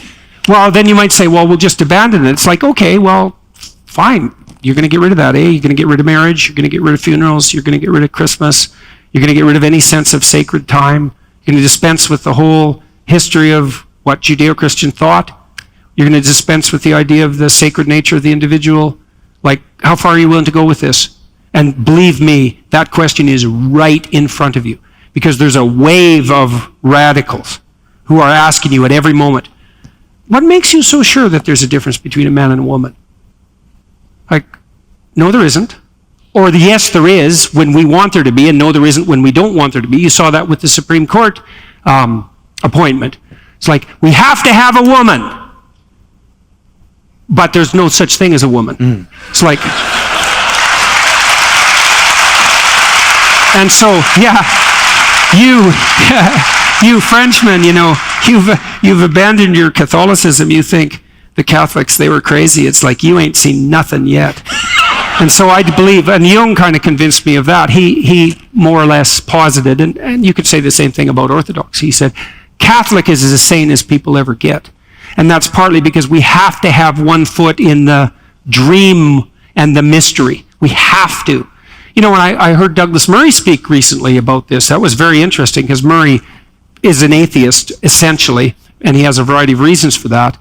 Well, then you might say, well, we'll just abandon it. It's like, okay, well, fine, you're going to get rid of that, You're going to get rid of marriage, you're going to get rid of funerals, you're going to get rid of Christmas, you're going to get rid of any sense of sacred time. You're going to dispense with the whole history of what Judeo-Christian thought. You're going to dispense with the idea of the sacred nature of the individual. Like, how far are you willing to go with this? And believe me, that question is right in front of you, because there's a wave of radicals who are asking you at every moment, what makes you so sure that there's a difference between a man and a woman? Like, no, there isn't. Or yes, there is when we want there to be, and no, there isn't when we don't want there to be. You saw that with the Supreme Court appointment. It's like, we have to have a woman, but there's no such thing as a woman. It's like, And so, yeah, you Frenchmen, you've abandoned your Catholicism. You think the Catholics, they were crazy. It's like, you ain't seen nothing yet. And so I believe, and Jung kind of convinced me of that. He more or less posited, and you could say the same thing about Orthodox. He said, Catholic is as sane as people ever get. And that's partly because we have to have one foot in the dream and the mystery. We have to. When I heard Douglas Murray speak recently about this, that was very interesting, because Murray is an atheist, essentially, and he has a variety of reasons for that.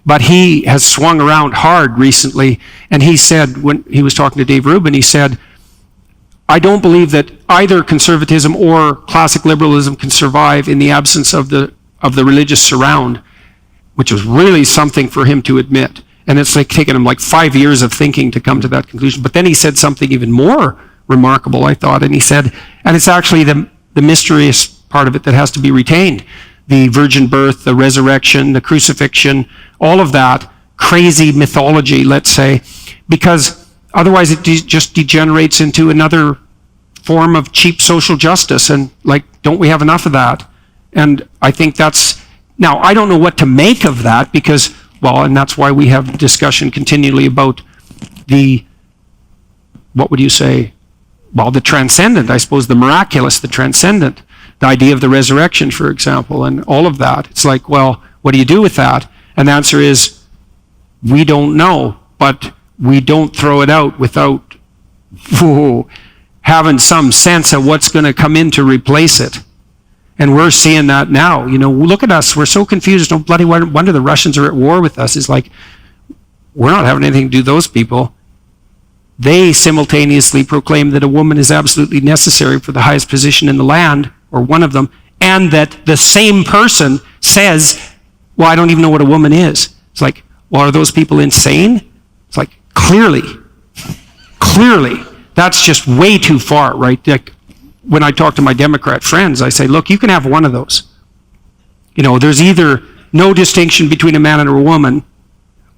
But he has swung around hard recently, and he said, when he was talking to Dave Rubin, he said, I don't believe that either conservatism or classic liberalism can survive in the absence of the religious surround, which was really something for him to admit. And it's like taken him like 5 years of thinking to come to that conclusion. But then he said something even more remarkable, I thought, and he said, and it's actually the mysterious part of it that has to be retained. The virgin birth, the resurrection, the crucifixion, all of that crazy mythology, let's say, because otherwise it just degenerates into another form of cheap social justice. And don't we have enough of that? And I think now I don't know what to make of that, because, and that's why we have discussion continually about what would you say? The transcendent, I suppose, the miraculous, the transcendent, the idea of the resurrection, for example, and all of that. It's like, what do you do with that? And the answer is, we don't know, but we don't throw it out without having some sense of what's going to come in to replace it. And we're seeing that now. Look at us. We're so confused. No bloody wonder the Russians are at war with us. It's like, we're not having anything to do with those people. They simultaneously proclaim that a woman is absolutely necessary for the highest position in the land, or one of them, and that the same person says, I don't even know what a woman is. It's like, are those people insane? It's like, clearly, that's just way too far, right? Like, when I talk to my Democrat friends, I say, look, you can have one of those. There's either no distinction between a man and a woman,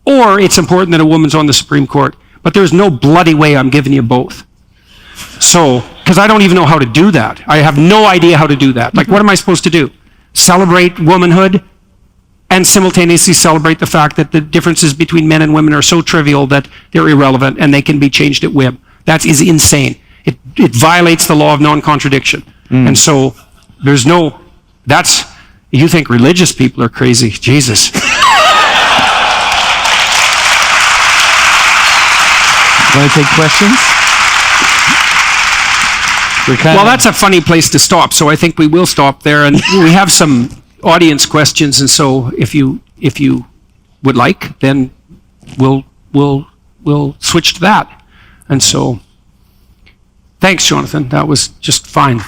or it's important that a woman's on the Supreme Court, but there's no bloody way I'm giving you both. So, because I don't even know how to do that. I have no idea how to do that. Like, what am I supposed to do? Celebrate womanhood and simultaneously celebrate the fact that the differences between men and women are so trivial that they're irrelevant and they can be changed at whim. That is insane. It violates the law of non-contradiction. And so you think religious people are crazy. Jesus. Want to take questions? That's a funny place to stop, so I think we will stop there. And we have some audience questions, and so if you would like, then we'll switch to that. And so, thanks, Jonathan. That was just fine.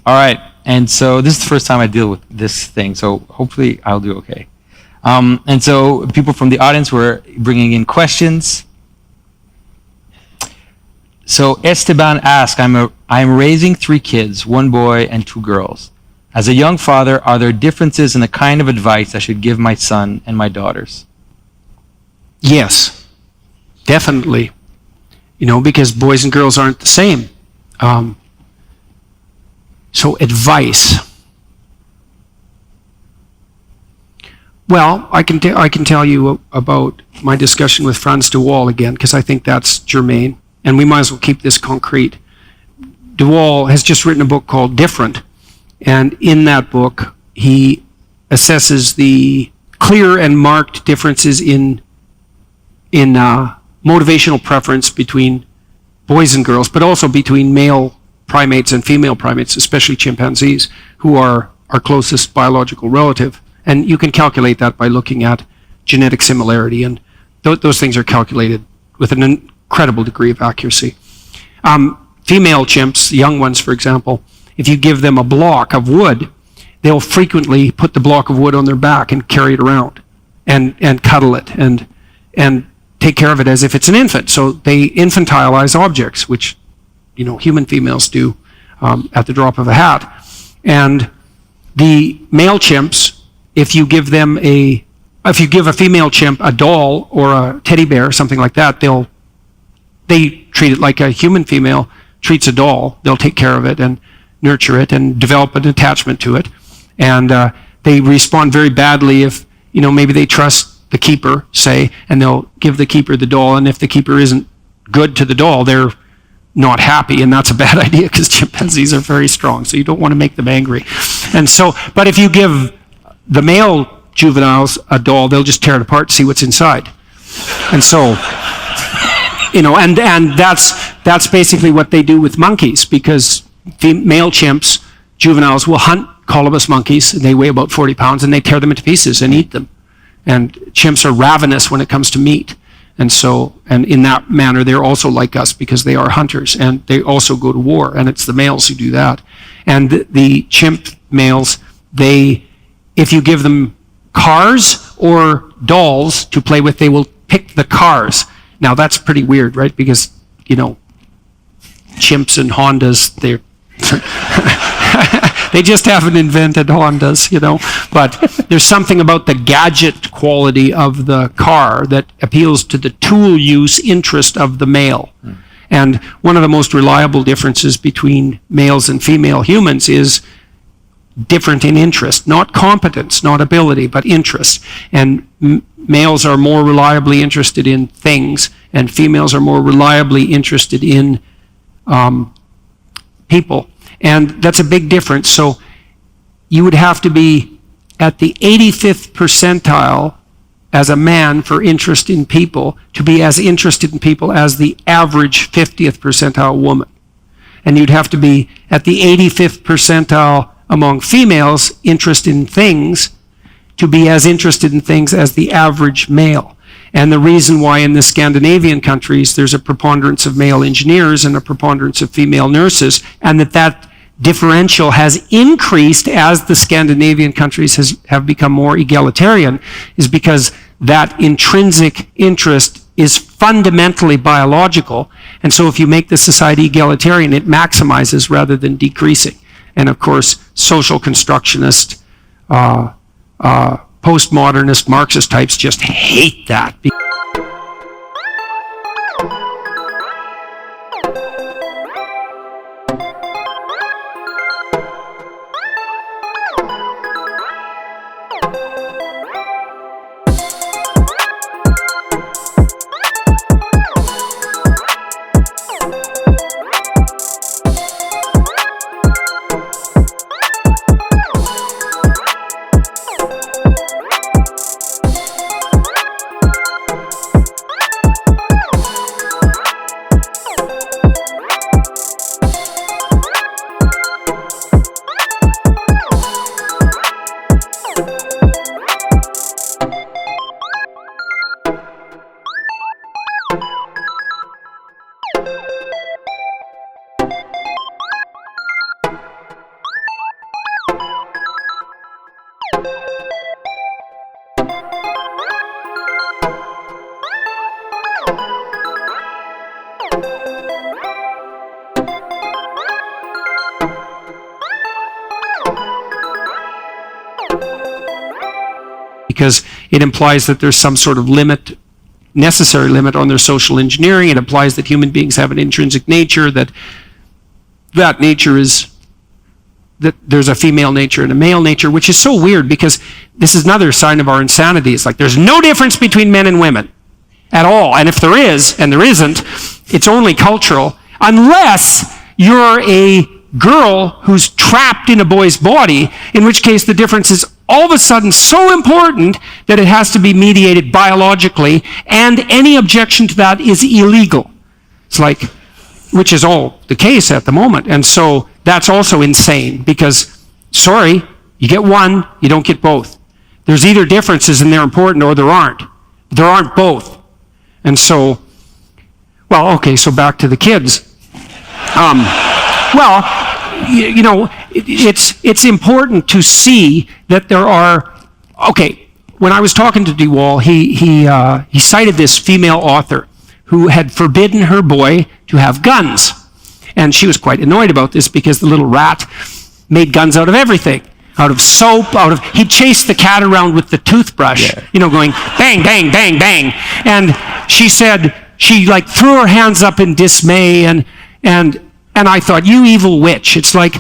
All right, and so this is the first time I deal with this thing, so hopefully I'll do okay. And so people from the audience were bringing in questions. So Esteban asked, I'm raising 3 kids, 1 boy and 2 girls. As a young father, are there differences in the kind of advice I should give my son and my daughters? Yes, definitely. Because boys and girls aren't the same. So advice. I can tell you about my discussion with Frans de Waal again, because I think that's germane, and we might as well keep this concrete. De Waal has just written a book called Different, and in that book, he assesses the clear and marked differences in motivational preference between boys and girls, but also between male primates and female primates, especially chimpanzees, who are our closest biological relative. And you can calculate that by looking at genetic similarity, and those things are calculated with an incredible degree of accuracy. Female chimps, young ones, for example, if you give them a block of wood, they'll frequently put the block of wood on their back and carry it around and cuddle it and take care of it as if it's an infant. So they infantilize objects, which human females do at the drop of a hat. And the male chimps, if you give a female chimp a doll or a teddy bear, something like that, they treat it like a human female treats a doll. They'll take care of it and nurture it and develop an attachment to it. And they respond very badly if, maybe they trust the keeper, say, and they'll give the keeper the doll. And if the keeper isn't good to the doll, they're not happy. And that's a bad idea because chimpanzees are very strong. So you don't want to make them angry. And so, but if you give the male juveniles a doll, they'll just tear it apart to see what's inside. And so, and that's basically what they do with monkeys, because male chimps, juveniles, will hunt colobus monkeys. They weigh about 40 pounds, and they tear them into pieces and eat them. And chimps are ravenous when it comes to meat. And so, and in that manner, they're also like us because they are hunters, and they also go to war, and it's the males who do that. And the chimp males, if you give them cars or dolls to play with, they will pick the cars. Now that's pretty weird, right? Because, chimps and Hondas, they just haven't invented Hondas, But there's something about the gadget quality of the car that appeals to the tool use interest of the male. And one of the most reliable differences between males and female humans is different in interest, not competence, not ability, but interest. And males are more reliably interested in things, and females are more reliably interested in people. And that's a big difference. So you would have to be at the 85th percentile as a man for interest in people to be as interested in people as the average 50th percentile woman. And you'd have to be at the 85th percentile among females interest in things to be as interested in things as the average male. And the reason why in the Scandinavian countries there's a preponderance of male engineers and a preponderance of female nurses, and that differential has increased as the Scandinavian countries have become more egalitarian, is because that intrinsic interest is fundamentally biological. And so if you make the society egalitarian, it maximizes rather than decreasing. And of course, social constructionist, postmodernist, Marxist types just hate that. Because it implies that there's some sort of limit, necessary limit on their social engineering. It implies that human beings have an intrinsic nature, that nature is, that there's a female nature and a male nature, which is so weird because this is another sign of our insanity. It's like there's no difference between men and women at all. And if there is, and there isn't, it's only cultural, unless you're a girl who's trapped in a boy's body, in which case the difference is all of a sudden so important that it has to be mediated biologically, and any objection to that is illegal. It's like, which is all the case at the moment. And so that's also insane because, sorry, you get one, you don't get both. There's either differences and they're important or there aren't. There aren't both. And so, well, okay, so back to the kids. It's important to see that there are, okay, when I was talking to DeWall, he cited this female author who had forbidden her boy to have guns. And she was quite annoyed about this because the little rat made guns out of everything. Out of soap, he'd chase the cat around with the toothbrush, going bang, bang, bang, bang. And she said, she like threw her hands up in dismay and I thought, you evil witch. It's like,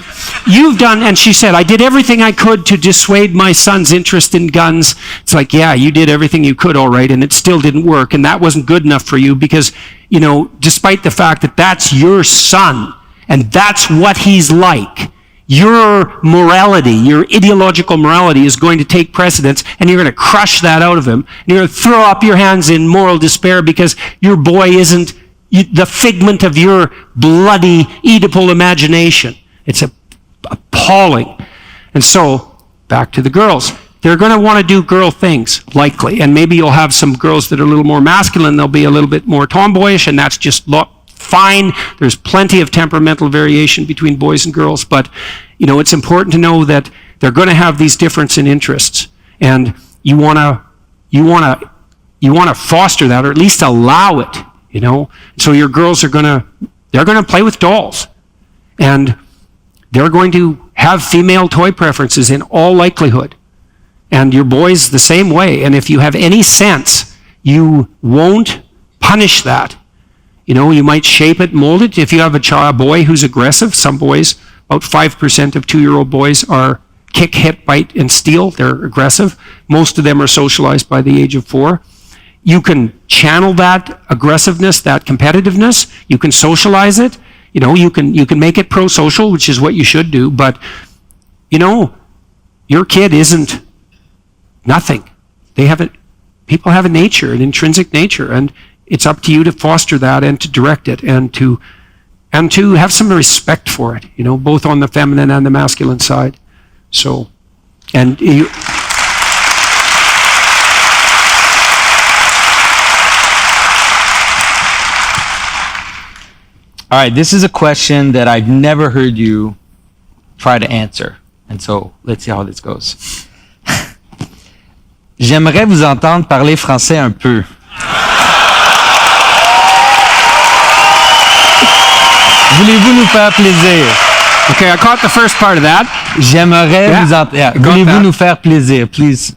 you've done, and she said, I did everything I could to dissuade my son's interest in guns. It's like, yeah, you did everything you could, all right, and it still didn't work, and that wasn't good enough for you because, despite the fact that that's your son, and that's what he's like, your morality, your ideological morality is going to take precedence, and you're going to crush that out of him. And you're going to throw up your hands in moral despair because your boy isn't the figment of your bloody Oedipal imagination. It's appalling. And so, back to the girls. They're going to want to do girl things, likely. And maybe you'll have some girls that are a little more masculine. They'll be a little bit more tomboyish, and that's just fine. There's plenty of temperamental variation between boys and girls, but it's important to know that they're going to have these difference in interests, and you want to foster that, or at least allow it. So your girls they're going to play with dolls, and they're going to have female toy preferences in all likelihood, and your boys the same way. And if you have any sense, you won't punish that. You might shape it, mold it. If you have a boy who's aggressive, some boys, about 5% of 2-year-old boys are kick, hit, bite, and steal. They're aggressive. Most of them are socialized by the age of 4. You can channel that aggressiveness, that competitiveness. You can socialize it. You can make it pro-social, which is what you should do. But, your kid isn't nothing. People have a nature, an intrinsic nature, and it's up to you to foster that and to direct it and to have some respect for it, both on the feminine and the masculine side. So, and you... All right, this is a question that I've never heard you try to answer. And so, let's see how this goes. J'aimerais vous entendre parler français un peu. Voulez-vous nous faire plaisir? Okay, I caught the first part of that. J'aimerais vous entendre. Yeah. Voulez-vous nous faire plaisir? Please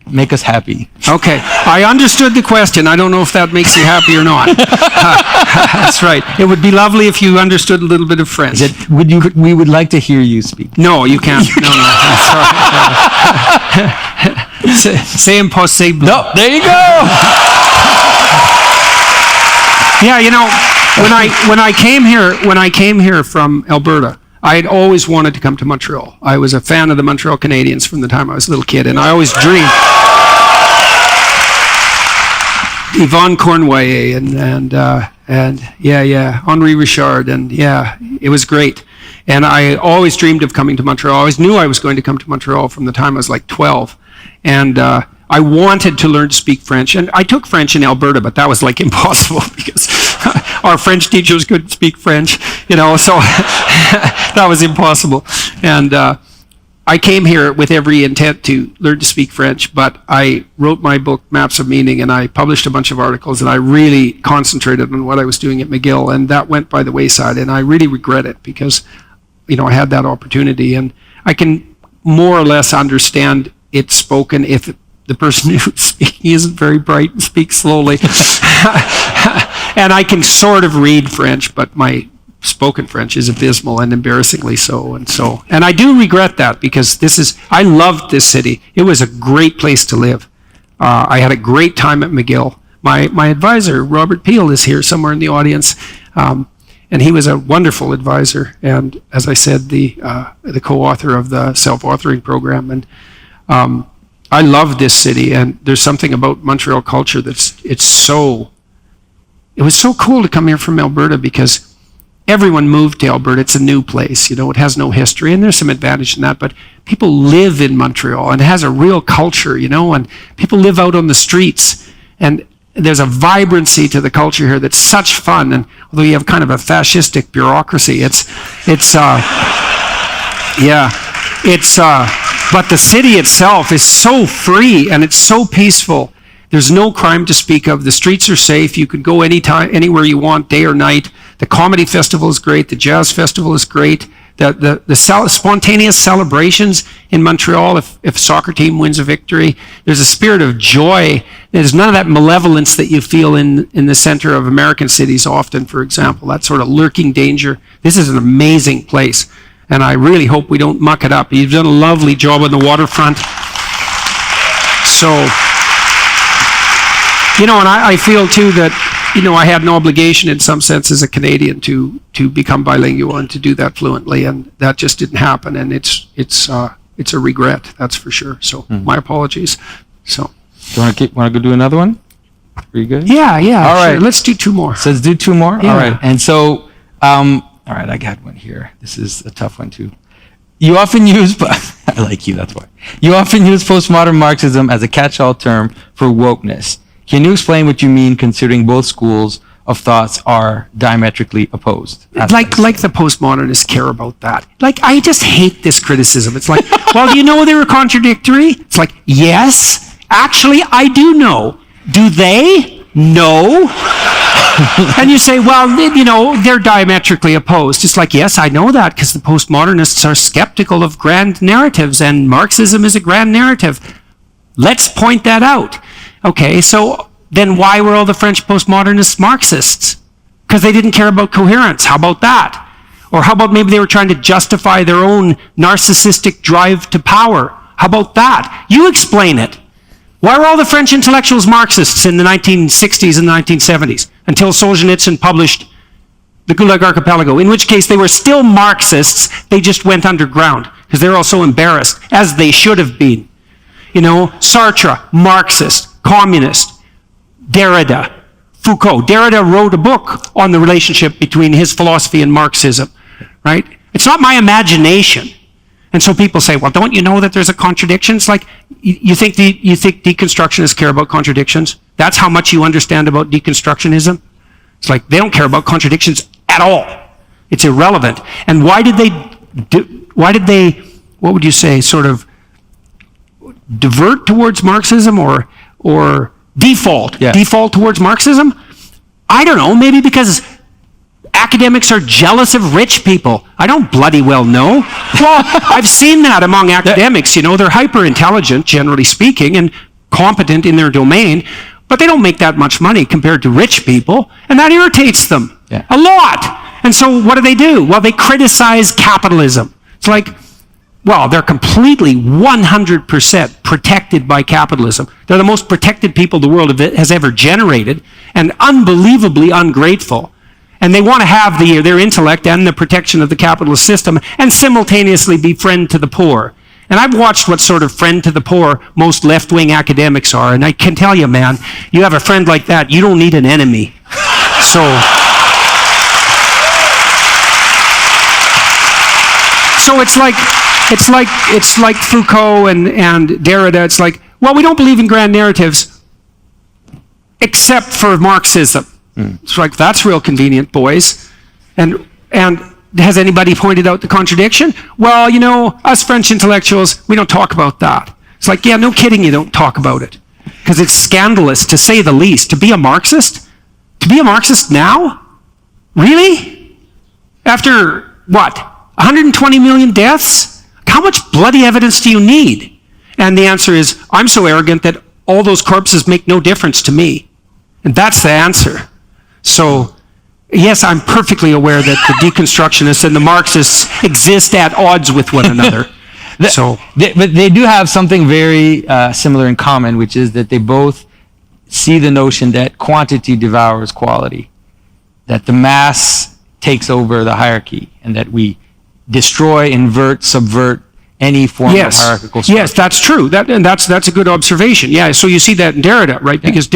make us happy. Okay, I understood the question. I don't know if that makes you happy or not. That's right. It would be lovely if you understood a little bit of French. We would like to hear you speak. No, you can't. No. C'est impossible. No, there you go. Yeah, when I came here from Alberta, I had always wanted to come to Montreal. I was a fan of the Montreal Canadiens from the time I was a little kid, and I always dreamed. Yvonne Cornway and Henri Richard, and it was great. And I always dreamed of coming to Montreal. I always knew I was going to come to Montreal from the time I was like 12. And I wanted to learn to speak French. And I took French in Alberta, but that was like impossible because our French teachers couldn't speak French, so that was impossible. And I came here with every intent to learn to speak French, but I wrote my book, Maps of Meaning, and I published a bunch of articles, and I really concentrated on what I was doing at McGill, and that went by the wayside, and I really regret it because, I had that opportunity, and I can more or less understand it spoken if the person who's speaking isn't very bright and speaks slowly. And I can sort of read French, but my spoken French is abysmal and embarrassingly so. And I do regret that because I loved this city. It was a great place to live. I had a great time at McGill. My advisor, Robert Peel, is here somewhere in the audience. And he was a wonderful advisor. And as I said, the co-author of the self-authoring program. And I love this city. And there's something about Montreal culture it was so cool to come here from Alberta because everyone moved to Alberta. It's a new place, it has no history, and there's some advantage in that, but people live in Montreal, and it has a real culture, and people live out on the streets, and there's a vibrancy to the culture here that's such fun, and although you have kind of a fascistic bureaucracy, but the city itself is so free, and it's so peaceful. There's no crime to speak of. The streets are safe. You can go anytime, anywhere you want, day or night. The comedy festival is great. The jazz festival is great. spontaneous celebrations in Montreal if a soccer team wins a victory. There's a spirit of joy. There's none of that malevolence that you feel in the center of American cities often, for example, that sort of lurking danger. This is an amazing place, and I really hope we don't muck it up. You've done a lovely job on the waterfront. So, and I feel too that, I had an obligation in some sense as a Canadian to become bilingual and to do that fluently, and that just didn't happen, and it's a regret, that's for sure. So my apologies. So, do you want to go do another one? Are you good? Yeah. All right, sure. Let's do 2 more. So let's do 2 more. Yeah. All right, and so all right, I got one here. This is a tough one too. You often use I like you, that's why. You often use postmodern Marxism as a catch-all term for wokeness. Can you explain what you mean, considering both schools of thoughts are diametrically opposed? Like the postmodernists care about that. I just hate this criticism. It's like, well, do you know they were contradictory? It's like, yes, actually, I do know. Do they? No. And you say, well, they're diametrically opposed. It's like, yes, I know that, because the postmodernists are skeptical of grand narratives, and Marxism is a grand narrative. Let's point that out. Okay, so then why were all the French postmodernists Marxists? Because they didn't care about coherence. How about that? Or how about maybe they were trying to justify their own narcissistic drive to power? How about that? You explain it. Why were all the French intellectuals Marxists in the 1960s and 1970s, until Solzhenitsyn published The Gulag Archipelago, in which case they were still Marxists, they just went underground, because they were all so embarrassed, as they should have been. Sartre, Marxist, communist, Derrida, Foucault. Derrida wrote a book on the relationship between his philosophy and Marxism, right? It's not my imagination. And so people say, well, don't you know that there's a contradiction? It's like, you think deconstructionists care about contradictions? What would you say, sort of divert towards Marxism or default towards Marxism? I don't know, maybe because academics are jealous of rich people. I don't bloody well know. Well, I've seen that among academics, they're hyper intelligent, generally speaking, and competent in their domain, but they don't make that much money compared to rich people, and that irritates them a lot. And so what do? Well, they criticize capitalism. It's like, well, they're completely 100% protected by capitalism. They're the most protected people the world has ever generated, and unbelievably ungrateful. And they want to have their intellect and the protection of the capitalist system and simultaneously be friend to the poor. And I've watched what sort of friend to the poor most left-wing academics are, and I can tell you, man, you have a friend like that, you don't need an enemy. So it's like Foucault and Derrida. It's like, well, we don't believe in grand narratives except for Marxism. It's like, that's real convenient, boys. And has anybody pointed out the contradiction? Well, us French intellectuals, we don't talk about that. It's like, yeah, no kidding, you don't talk about it. Because it's scandalous, to say the least. To be a Marxist? To be a Marxist now? Really? After, what, 120 million deaths? How much bloody evidence do you need? And the answer is, I'm so arrogant that all those corpses make no difference to me. And that's the answer. So, yes, I'm perfectly aware that the deconstructionists and the Marxists exist at odds with one another. But they do have something very similar in common, which is that they both see the notion that quantity devours quality, that the mass takes over the hierarchy, and that we destroy, invert, subvert any form of hierarchical structure. Yes, that's true. That's a good observation. Yeah, so you see that in Derrida, right? Yeah. Because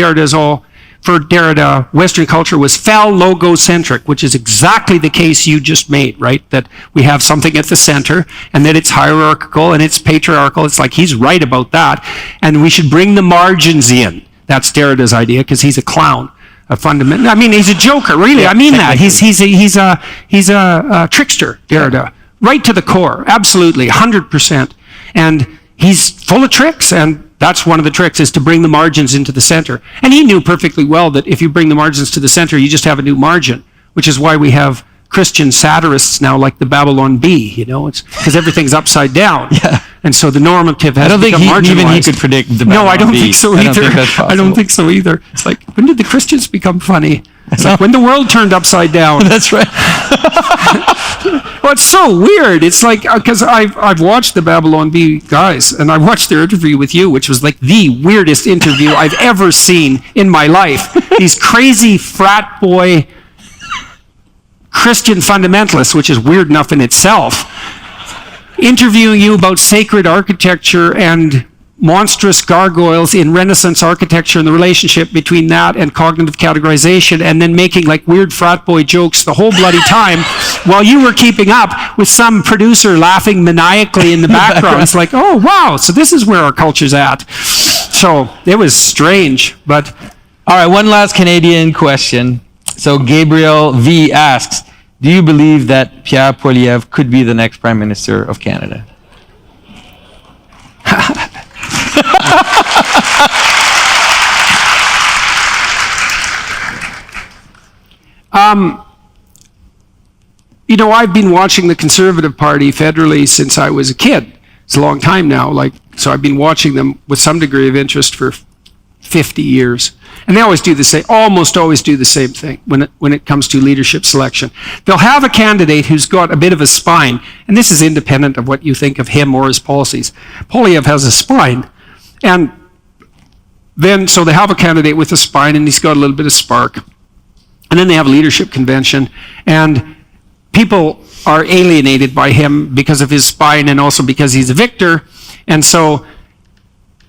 for Derrida, Western culture was phallogocentric, which is exactly the case you just made, right? That we have something at the center, and that it's hierarchical and it's patriarchal. It's like, he's right about that. And we should bring the margins in. That's Derrida's idea, because he's a clown. He's a joker, really. I mean that. He's a trickster, Derrida. Right to the core, absolutely, 100%. And he's full of tricks, and that's one of the tricks, is to bring the margins into the center. And he knew perfectly well that if you bring the margins to the center, you just have a new margin, which is why we have Christian satirists now like the Babylon Bee, you know, it's because everything's upside down. Yeah. And so the normative has I don't think become marginalized. even he could predict the Babylon No, I don't Bee. think so I either. don't think that's possible. I don't think so either. It's like, when did the Christians become funny? It's like when the world turned upside down. That's right. Well, it's so weird. It's like, because I've watched the Babylon Bee guys, and I watched their interview with you, which was like the weirdest interview I've ever seen in my life. These crazy frat boy Christian fundamentalists, which is weird enough in itself, interviewing you about sacred architecture and monstrous gargoyles in Renaissance architecture and the relationship between that and cognitive categorization, and then making like weird frat boy jokes the whole bloody time while you were keeping up with some producer laughing maniacally in the background. It's like, oh, wow, so this is where our culture's at. So it was strange, but... All right, one last Canadian question. So Gabriel V asks, do you believe that Pierre Poilievre could be the next Prime Minister of Canada? You know, I've been watching the Conservative Party federally since I was a kid. It's a long time now, so I've been watching them with some degree of interest for 50 years. And they always do the same, almost always do the same thing when it comes to leadership selection. They'll have a candidate who's got a bit of a spine, and this is independent of what you think of him or his policies. Poilievre has a spine, and then, so they have a candidate with a spine, and he's got a little bit of spark. And then they have a leadership convention, and people are alienated by him because of his spine and also because he's a victor. And so,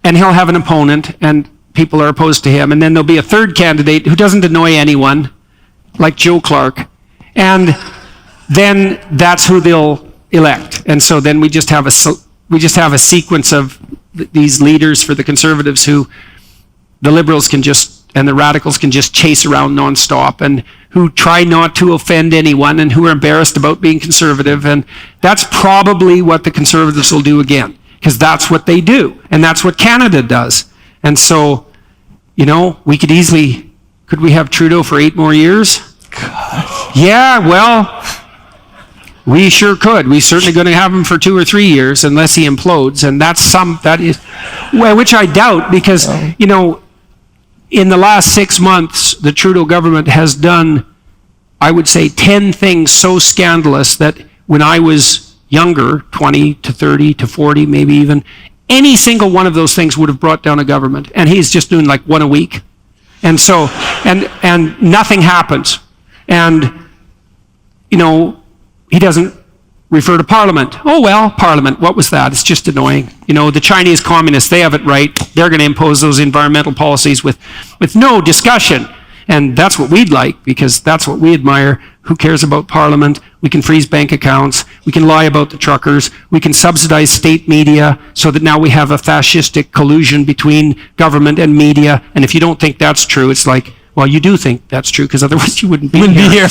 and he'll have an opponent, and people are opposed to him. And then there'll be a third candidate who doesn't annoy anyone, like Joe Clark. And then that's who they'll elect. And so then we just have a sequence of these leaders for the Conservatives who the Liberals can just, and the Radicals can just chase around nonstop, and who try not to offend anyone, and who are embarrassed about being conservative. And that's probably what the Conservatives will do again, because that's what they do, and that's what Canada does. And so, you know, could we have Trudeau for 8 more years? God. Yeah, well, we sure could. We're certainly going to have him for 2 or 3 years unless he implodes, and which I doubt, because, you know, in the last 6 months, the Trudeau government has done, I would say, 10 things so scandalous that when I was younger, 20 to 30 to 40, maybe even, any single one of those things would have brought down a government. And he's just doing like 1 a week. And so, and nothing happens. And, you know, he doesn't refer to Parliament. Oh, well, Parliament, what was that? It's just annoying. You know, the Chinese communists, they have it right. They're going to impose those environmental policies with no discussion. And that's what we'd like, because that's what we admire. Who cares about Parliament? We can freeze bank accounts. We can lie about the truckers. We can subsidize state media so that now we have a fascistic collusion between government and media. And if you don't think that's true, it's like, well, you do think that's true, because otherwise you wouldn't be here.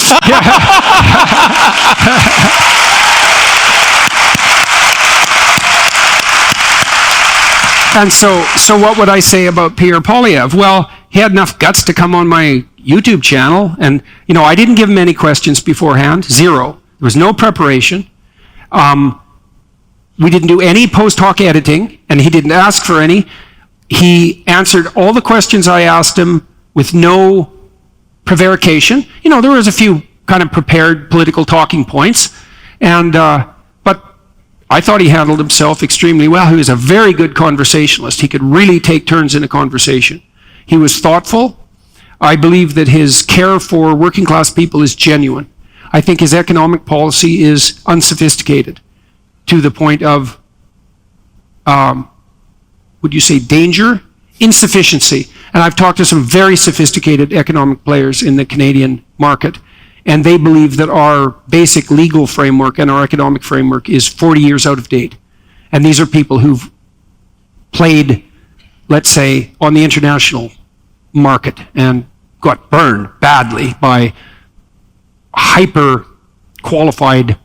And so what would I say about Pierre Poilievre? Well, he had enough guts to come on my YouTube channel, and, you know, I didn't give him any questions beforehand, 0. There was no preparation. We didn't do any post hoc editing, and he didn't ask for any. He answered all the questions I asked him with no prevarication. You know, there was a few kind of prepared political talking points, and but I thought he handled himself extremely well. He was a very good conversationalist. He could really take turns in a conversation. He was thoughtful. I believe that his care for working class people is genuine. I think his economic policy is unsophisticated to the point of, would you say danger? Insufficiency. And I've talked to some very sophisticated economic players in the Canadian market, and they believe that our basic legal framework and our economic framework is 40 years out of date. And these are people who've played, let's say, on the international market and got burned badly by hyper-qualified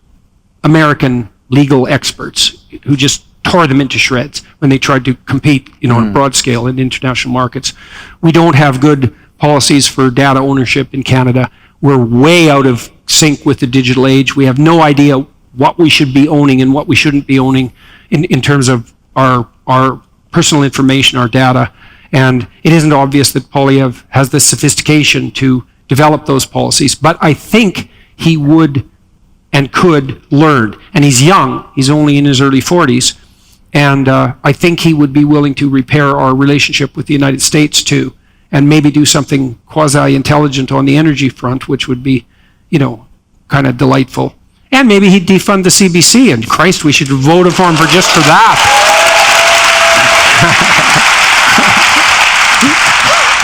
American legal experts who just tore them into shreds when they tried to compete, you know, on a broad scale in international markets. We don't have good policies for data ownership in Canada. We're way out of sync with the digital age. We have no idea what we should be owning and what we shouldn't be owning in terms of our personal information, our data. And it isn't obvious that Poilievre has the sophistication to develop those policies. But I think he would and could learn. And he's young. He's only in his early 40s. And I think he would be willing to repair our relationship with the United States too, and maybe do something quasi-intelligent on the energy front, which would be, kind of delightful. And maybe he'd defund the CBC, and Christ, we should vote for him just for that.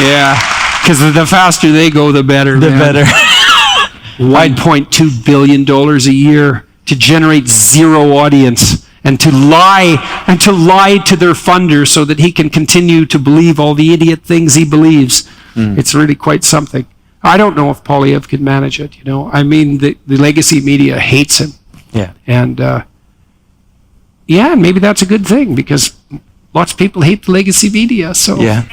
Yeah, because the faster they go, the better. The better. $1.2 billion a year to generate zero audience and to lie to their funders so that he can continue to believe all the idiot things he believes. It's really quite something. I don't know if Poilievre could manage it. I mean, the legacy media hates him. Yeah. And maybe that's a good thing because lots of people hate the legacy media. So, Yeah.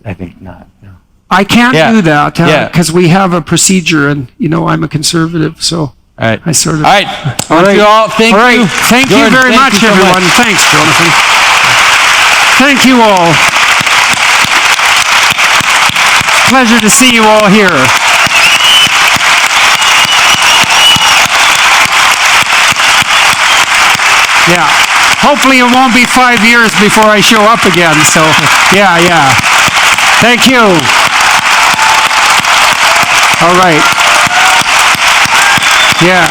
I think not. No. I can't do that because Yeah. we have a procedure, and I'm a conservative, so All right. I sort of. All right. Thank you all. Thank you. Thank you Jordan, very thank much, you so everyone. much. Thanks, Jonathan. Thank you all. Pleasure to see you all here. Yeah. Hopefully it won't be 5 years before I show up again. So, yeah. Thank you. All right. Yeah.